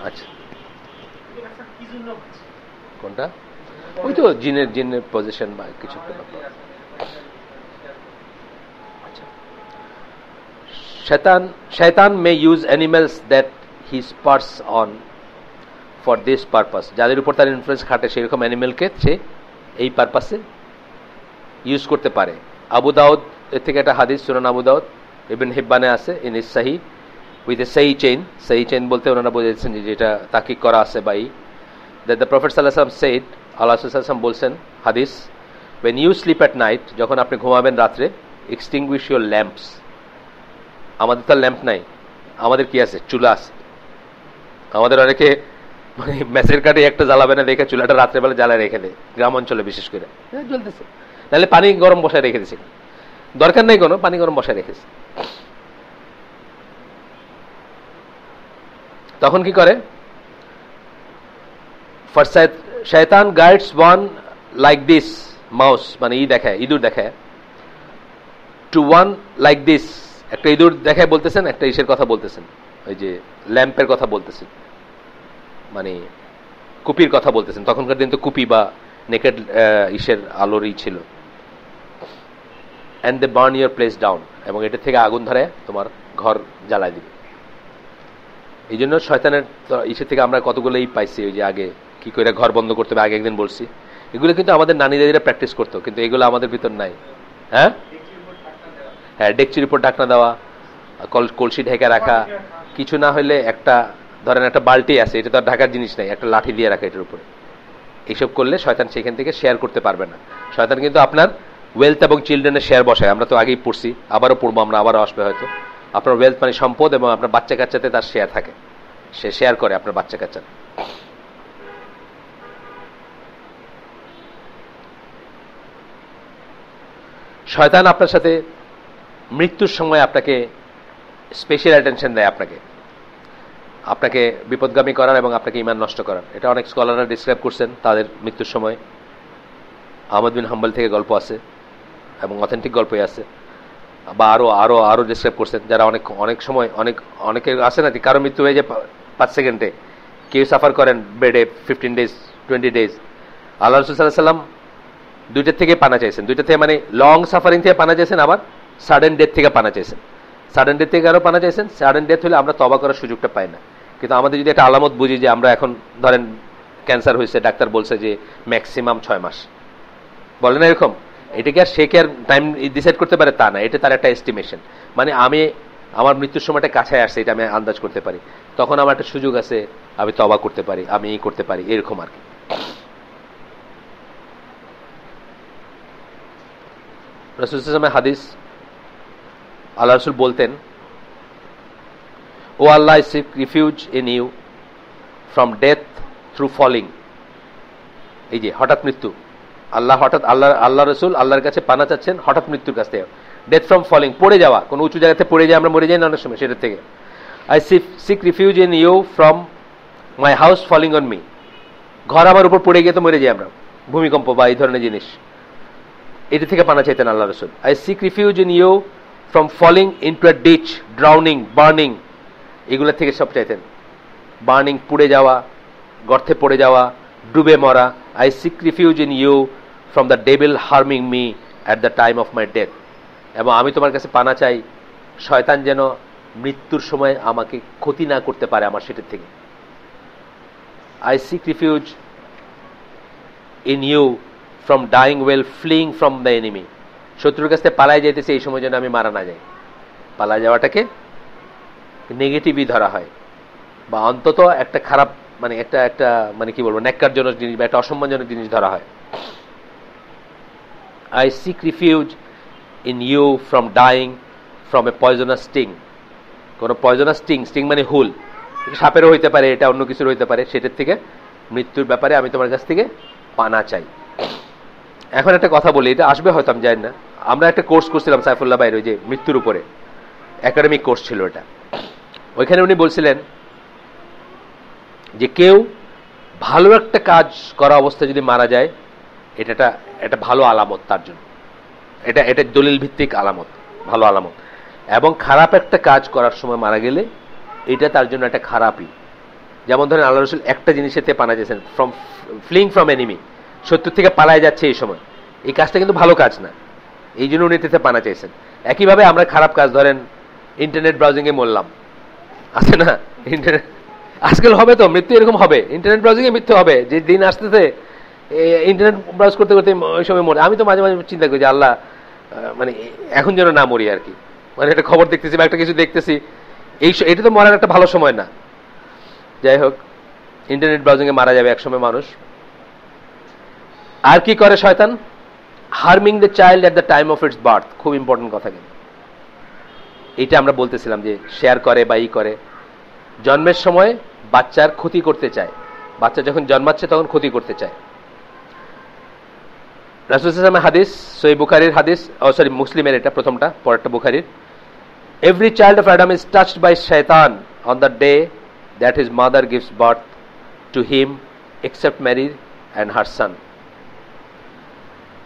আচ্ছা, কোনটা? ওই তো জিনের পজিশন বা কিছু। শয়তান may use animals that he Spurs on for this purpose, যাদের উপর তার ইনফ্লুয়েন্স খাটে সেরকম অ্যানিমেলকে সে এই পারপাসে ইউজ করতে পারে। আবু দাউদ এর থেকে একটা হাদিস, সুনান আবু দাউদ, ইবনে হিব্বানে আছে, ইন ইস সাহি উইথ এ সহি চেইন বলতে ওনারা বুঝেছেন যে যেটা তাহকিক করা আছে বাই, দ্যাট দ্য প্রফেট সাল্লাল্লাহু আলাইহি ওয়াসাল্লাম সেড, আল্লাহ রাসূল সাল্লাল্লাহু আলাইহি ওয়াসাল্লাম বলছেন হাদিস, when you sleep at night, যখন আপনি ঘুমাবেন রাত্রে, extinguish your lamps, আমাদের তো ল্যাম্প নাই, আমাদের কি আছে, চুলা আছে। আমাদের অনেকে মানে ম্যাচের কাটে একটা জ্বালাবে না দেখে চুলাটা রাত্রেবেলা জ্বালায় রেখে দেয়, গ্রাম অঞ্চলে বিশেষ করে, জ্বলতেছে, নাহলে পানি গরম বসায় রেখে দিচ্ছে, দরকার নেই কোনো, পানি গরম বসায় রেখেছে। তখন কি করে, শয়তান guides one like this mouse, মানে ইঁদুর দেখায়, টু ওয়ান লাইক দিস, একটা ইঁদুর দেখায় বলতেছেন, একটা ইসের কথা বলতেছেন, ওই যে ল্যাম্পের কথা বলতেছেন, মানে কুপির কথা বলতেছেন, তখনকার দিন তো কুপি বা নেকেড ইসের আলোরই ছিল। And they burn your place down, এবং এটা থেকে আগুন ধরে তোমার ঘর জ্বালায় দিবে। এই জন্য শয়তানের ইসের থেকে আমরা কতগুলোই পাইছি, ওই যে আগে কি করে ঘর বন্ধ করতে হবে, আগে একদিন বলছি। এগুলো কিন্তু আমাদের নানি দাদিরা প্র্যাকটিস করতো, কিন্তু এগুলো আমাদের ভিতর নাই। হ্যাঁ হ্যাঁ, ডেকচির উপর ঢাকনা দেওয়া, কলসি ঢেকে রাখা, কিছু না হলে একটা ধরেন একটা বালতি আছে, এটা তো আর ঢাকার জিনিস নাই, একটা লাঠি দিয়ে রাখা এটার উপরে। এইসব করলে শয়তান সেখান থেকে শেয়ার করতে পারবে না। শয়তান কিন্তু আপনার ওয়েলথ এবং চিলড্রেনের শেয়ার বসায়, আমরা তো আগেই পড়ছি, আবারও পড়বো আমরা, আবারও আসবে হয়তো। আপনার ওয়েলথ মানে সম্পদ, এবং আপনার বাচ্চা কাচ্চাতে তার শেয়ার থাকে, সে শেয়ার করে আপনার বাচ্চা কাচ্চা। শয়তান আপনার সাথে মৃত্যুর সময় আপনাকে স্পেশাল অ্যাটেনশন দেয়, আপনাকে বিপদগামী করার এবং আপনাকে ইমান নষ্ট করার। এটা অনেক স্কলাররা ডিসক্রাইব করছেন তাদের মৃত্যুর সময়। আহমদ বিন হাম্বল থেকে গল্প আছে এবং অথেন্টিক গল্পই আছে, বা আরো আরো আরো ডিসক্রাইব করছেন, যারা অনেক সময় অনেকে আছে না, কারো মৃত্যু হয়ে যায় 5 সেকেন্ডে, কেউ সাফার করেন বেডে 15 days 20 days। আল্লাহ রাসূল সাল্লাল্লাহু আলাইহি ওয়াসাল্লাম দুইটা থেকে পানা চাইছেন, দুইটা থেকে মানে লং সাফারিং থেকে পানা চাইছেন, আবার সাডেন ডেথ থেকে পানা চাইছেন। সাডেন ডেথ থেকে আরো পানা চাইছেন। সাডেন ডেথ হলে আমরা তওবা করার সুযোগটা পাই না, কিন্তু আমাদের যদি একটা আলামত বুঝি যে আমরা এখন ধরেন ক্যান্সার হয়েছে, ডাক্তার বলছে যে ম্যাক্সিমাম 6 মাস, বলে না এরকম, এটাকে আর সে কি আর টাইম ডিসাইড করতে পারে তা না, এটা তার একটা এস্টিমেশন। মানে আমি আমার মৃত্যুর সময়টা কাছায় আসছে, এটা আমি আন্দাজ করতে পারি, তখন আমার একটা সুযোগ আছে, আমি তওবা করতে পারি, আমি করতে পারি, এরকম আর কি। রাসূল সাল্লাল্লাহু আলাইহি ওয়াসাল্লামের হাদিস, আল্লাহ রাসূল বলতেন, O Allah, I seek refuge in you from death through falling. এই যে হঠাৎ মৃত্যু, আল্লাহ রাসূল আল্লাহর কাছে পানা চাচ্ছেন হঠাৎ মৃত্যুর কাছ থেকে। ডেথ ফ্রম ফলিং, পড়ে যাওয়া, কোনো উঁচু জায়গাতে পড়ে যায়, আমরা মরে যাই না অনেক সময়, সেটার থেকে। I seek refuge in you from my house falling on me, ঘর আমার উপর পড়ে গিয়ে তো মরে যাই আমরা, ভূমিকম্প বা এই ধরনের জিনিস, এটা থেকে পানা চাইতেন আল্লাহ রাসূল। I seek refuge in you from falling into a ditch, drowning, burning, এগুলো থেকে সব চাইতেন। বার্নিং, পুড়ে যাওয়া, গর্তে পড়ে যাওয়া, ডুবে মরা। I seek refuge in you from the devil harming me at the time of my death, এবং আমি তোমার কাছে পানা চাই শয়তান যেন মৃত্যুর সময় আমাকে ক্ষতি না করতে পারে আমার সেটার থেকে। I seek refuge in you from dying while fleeing from the enemy, শত্রুর কাছ থেকে পালায় যাইতেছে, এই সময় যেন আমি মারা না যাই। পালায় যাওয়াটাকে নেগেটিভই ধরা হয়, বা অন্তত একটা খারাপ মানে একটা মানে কি বলবো, ন্যাক্কারজনক জিনিস বা একটা অসম্মানজনক জিনিস ধরা হয়। I seek refuge in you from dying from a poisonous sting, কোনো পয়জনাস স্টিং মানে হুল, সাপেরও হইতে পারে, এটা অন্য কিছুর হইতে পারে, সেটার থেকে মৃত্যুর ব্যাপারে আমি তোমার কাছ থেকে পানা চাই। এখন একটা কথা বলি, এটা আসবে হয়তো আমি জানি না, আমরা একটা কোর্স করছিলাম সাইফুল্লাহ ভাইয়ের, ওই যে মৃত্যুর উপরে একাডেমিক কোর্স ছিল এটা, ওইখানে উনি বলছিলেন যে কেউ ভালো একটা কাজ করা অবস্থায় যদি মারা যায়, এটা একটা ভালো আলামত তার জন্য, এটা দলিল ভিত্তিক আলামত, ভালো আলামত। এবং খারাপ একটা কাজ করার সময় মারা গেলে এটা তার জন্য একটা খারাপই। যেমন ধরেন আল্লাহ রাসূল একটা জিনিসেতে পানা চেয়েছেন, ফ্রম ফ্লিং ফ্রম এনিমি, শত্রু থেকে পালায় যাচ্ছে এই সময়, এই কাজটা কিন্তু ভালো কাজ না, এই জন্য উনি এতে পানা চেয়েছেন। একইভাবে আমরা খারাপ কাজ, ধরেন ইন্টারনেট ব্রাউজিং এ মরলাম, আছে না ইন্টারনেট, আজকাল হবে তো মৃত্যু, এরকম হবে, ইন্টারনেট ব্রাউজিং এ মৃত্যু হবে, যে দিন আসতেছে ইন্টারনেট ব্রাউজ করতে করতে ওই সময় মরে। আমি তো মাঝে মাঝে চিন্তা করি যে আল্লাহ মানে এখন যেন না মরি আর কি, মানে একটা খবর দেখতেছি বা একটা কিছু দেখতেছি, এটা তো মরার একটা ভালো সময় না। যাই হোক, ইন্টারনেট ব্রাউজিং এ মারা যাবে একসময় মানুষ। আর কি করে শয়তান? Harming the child at the time of its birth, খুব ইম্পর্টেন্ট কথা কিন্তু এটা আমরা বলতেছিলাম যে শেয়ার করে বা করে, জন্মের সময় বাচ্চার ক্ষতি করতে চায়, বাচ্চা যখন জন্মাচ্ছে তখন ক্ষতি করতে চায়। রাসূল সাল্লাল্লাহু আলাইহি ওয়াসাল্লামের হাদিস, সহিহ বুখারীর হাদিস, সরি মুসলিমের, এটা প্রথমটা, পরেরটা বুখারীর। Every child of Adam is touched by শয়তান on the day that his mother gives birth to him except Mary and her son.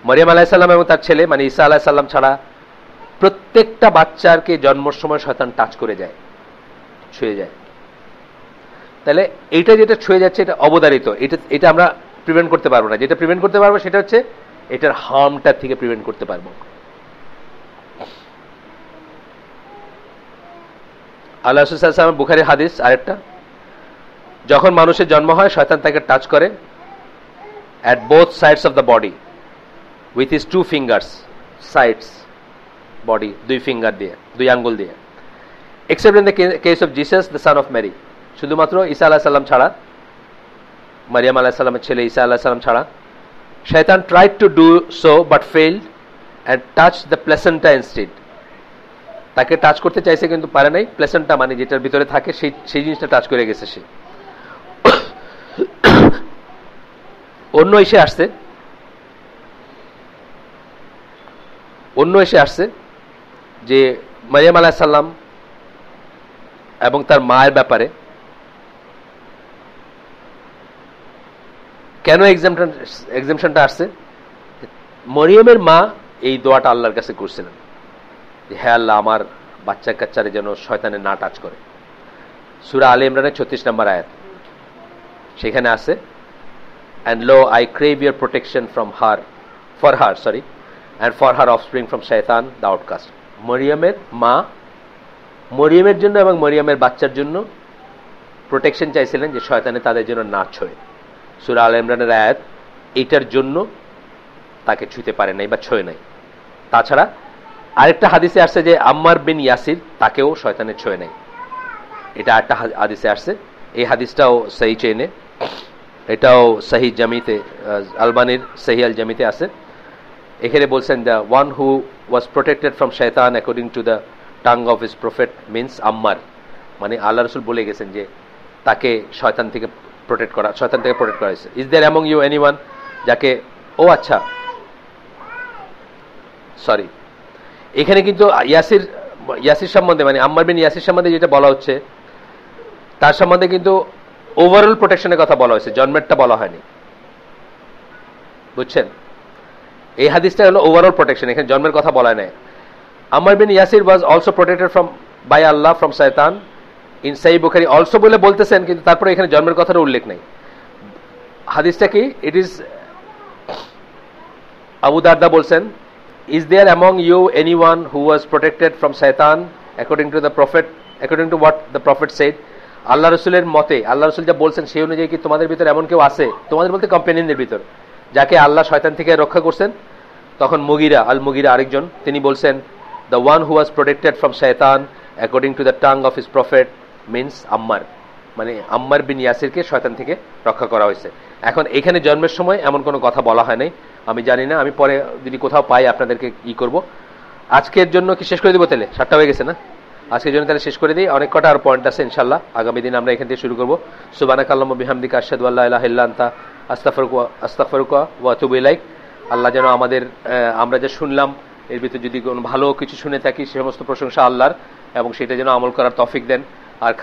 মরিয়ম আলাইহিস সালাম এবং তার ছেলে মানে ঈসা আলাইহিস সালাম ছাড়া প্রত্যেকটা বাচ্চাকে জন্মের সময় শয়তান টাচ করে যায়, ছুঁয়ে যায়। তাহলে এইটা যেটা ছুঁয়ে যাচ্ছে এটা অবধারিত, এটা আমরা প্রিভেন্ট করতে পারবো না। যেটা প্রিভেন্ট করতে পারবো সেটা হচ্ছে এটার হার্মটা থেকে প্রিভেন্ট করতে পারবো। আল্লাহ রাসূল সাল্লাল্লাহু আলাইহি ওয়াসাল্লাম, বুখারীর হাদিস আরেকটা, যখন মানুষের জন্ম হয় শয়তান তাকে টাচ করে at both sides of the body with his 2 fingers, sides body, 2 finger দিয়ে, 2 আঙ্গুল দিয়ে, except in the case of Jesus the son of Mary, শুধুমাত্র ঈসা আলাইহিস সালাম ছাড়া, মারিয়াম আলাইহিস সালামের ছেলে ঈসা আলাইহিস সালাম ছাড়া, শয়তান tried to do so but failed and touched the placenta instead, তাকে টাচ করতে চাইছে কিন্তু পারে নাই, প্লেসেন্টা মানে যেটার ভিতরে থাকে সেই জিনিসটা টাচ করে গেছে সে। অন্য এসে আসছে যে মারিয়াম আলাইহিস সালাম এবং তার মায়ের ব্যাপারে কেন এক্সাম্পশনটা আসছে। মরিয়মের মা এই দোয়াটা আল্লাহর কাছে করছিলেন যে হে আল্লাহ, আমার বাচ্চা কাচ্চারে যেন শয়তানে না টাচ করে। সূরা আলে ইমরানের 36 নম্বর আয়াত, সেখানে আছে, and lo, I crave your protection for her, and for her offspring from shaitan the outcast. মরিয়মের মা মরিয়মের জন্য এবং মরিয়মের বাচ্চার জন্য প্রোটেকশন চাইছিলেন যে শয়তানে তাদের জন্য না ছোঁয়ে। সূরা আলে ইমরানের আয়াত এইটার জন্য তাকে ছুঁতে পারে নাই বা ছোঁয়ে নাই। তাছাড়া আরেকটা হাদিসে আসছে যে আম্মার বিন ইয়াসির, তাকেও শয়তানে ছোঁয়ে নাই, এটা একটা হাদিসে আসছে। এই হাদিসটাও সহি চেনে, এটাও সহি জামিতে, আলবানির সহি আল জামিতে আছে। এখানে বলছেন the one who was protected from শয়তান according to the tongue of his prophet means আম্মার, মানে আল্লাহ রাসূল বলে গেছেন যে তাকে শয়তান থেকে প্রোটেক্ট করা হয়েছে। Is there among you anyone, যাকে, ও আচ্ছা সরি, এখানে কিন্তু ইয়াসির সম্বন্ধে, মানে আম্মার বিন ইয়াসির সম্বন্ধে যেটা বলা হচ্ছে তার সম্বন্ধে কিন্তু ওভারঅল প্রোটেকশনের কথা বলা হয়েছে, জন্মেরটা বলা হয়নি, বুঝছেন? এই হাদিসটা হলো ওভারঅল প্রোটেকশন, এখানে জন্মের কথা বলা নাই। আম্মার বিন ইয়াসির was also protected from by Allah from শয়তান ইন সহিহ বুখারী অলসো বলে বলতেছেন, কিন্তু তারপরে এখানে জন্মের কথাটা উল্লেখ নাই। হাদিসটা কি? ইট ইজ আবু দারদা বলছেন, is there among you anyone who was protected from শয়তান according to what the prophet said, আল্লাহ রসুলের মতে, আল্লাহ রসুল যা বলছেন সেই অনুযায়ী কি তোমাদের ভিতরে এমন কেউ আছে, তোমাদের বলতে কম্পেনিয়নদের ভিতর, যাকে আল্লাহ শয়তান থেকে রক্ষা করছেন? তখন মুগিরা আরেকজন, তিনি বলছেন the one who was protected from শয়তান according to the tongue of his prophet means আম্মার, মানে আম্মার বিন ইয়াসিরকে শয়তান থেকে রক্ষা করা হয়েছে। এখন এখানে জন্মের সময় এমন কোনো কথা বলা হয় নাই, আমি জানি না, আমি পরে যদি কোথাও পাই আপনাদেরকে করব। আজকের জন্য কি শেষ করে দিব? তাহলে 7টা হয়ে গেছে না? আজকের জন্য তাহলে শেষ করে দিই, অনেক কটা আর পয়েন্ট আছে ইনশাআল্লাহ, আগামী দিন আমরা এখান থেকে শুরু করব। সুবহানাকাল্লাহুম্মা বিহামদিকা আশহাদু আল্লা ইলাহা ইল্লা আনতা আস্তাগফিরুকা ওয়া আতুবু ইলাইক। আল্লাহ যেন আমরা যা শুনলাম এর ভিতরে যদি কোনো ভালো কিছু শুনে থাকি সে সমস্ত প্রশংসা আল্লাহর, এবং সেটা যেন আমল করার তৌফিক দেন। আর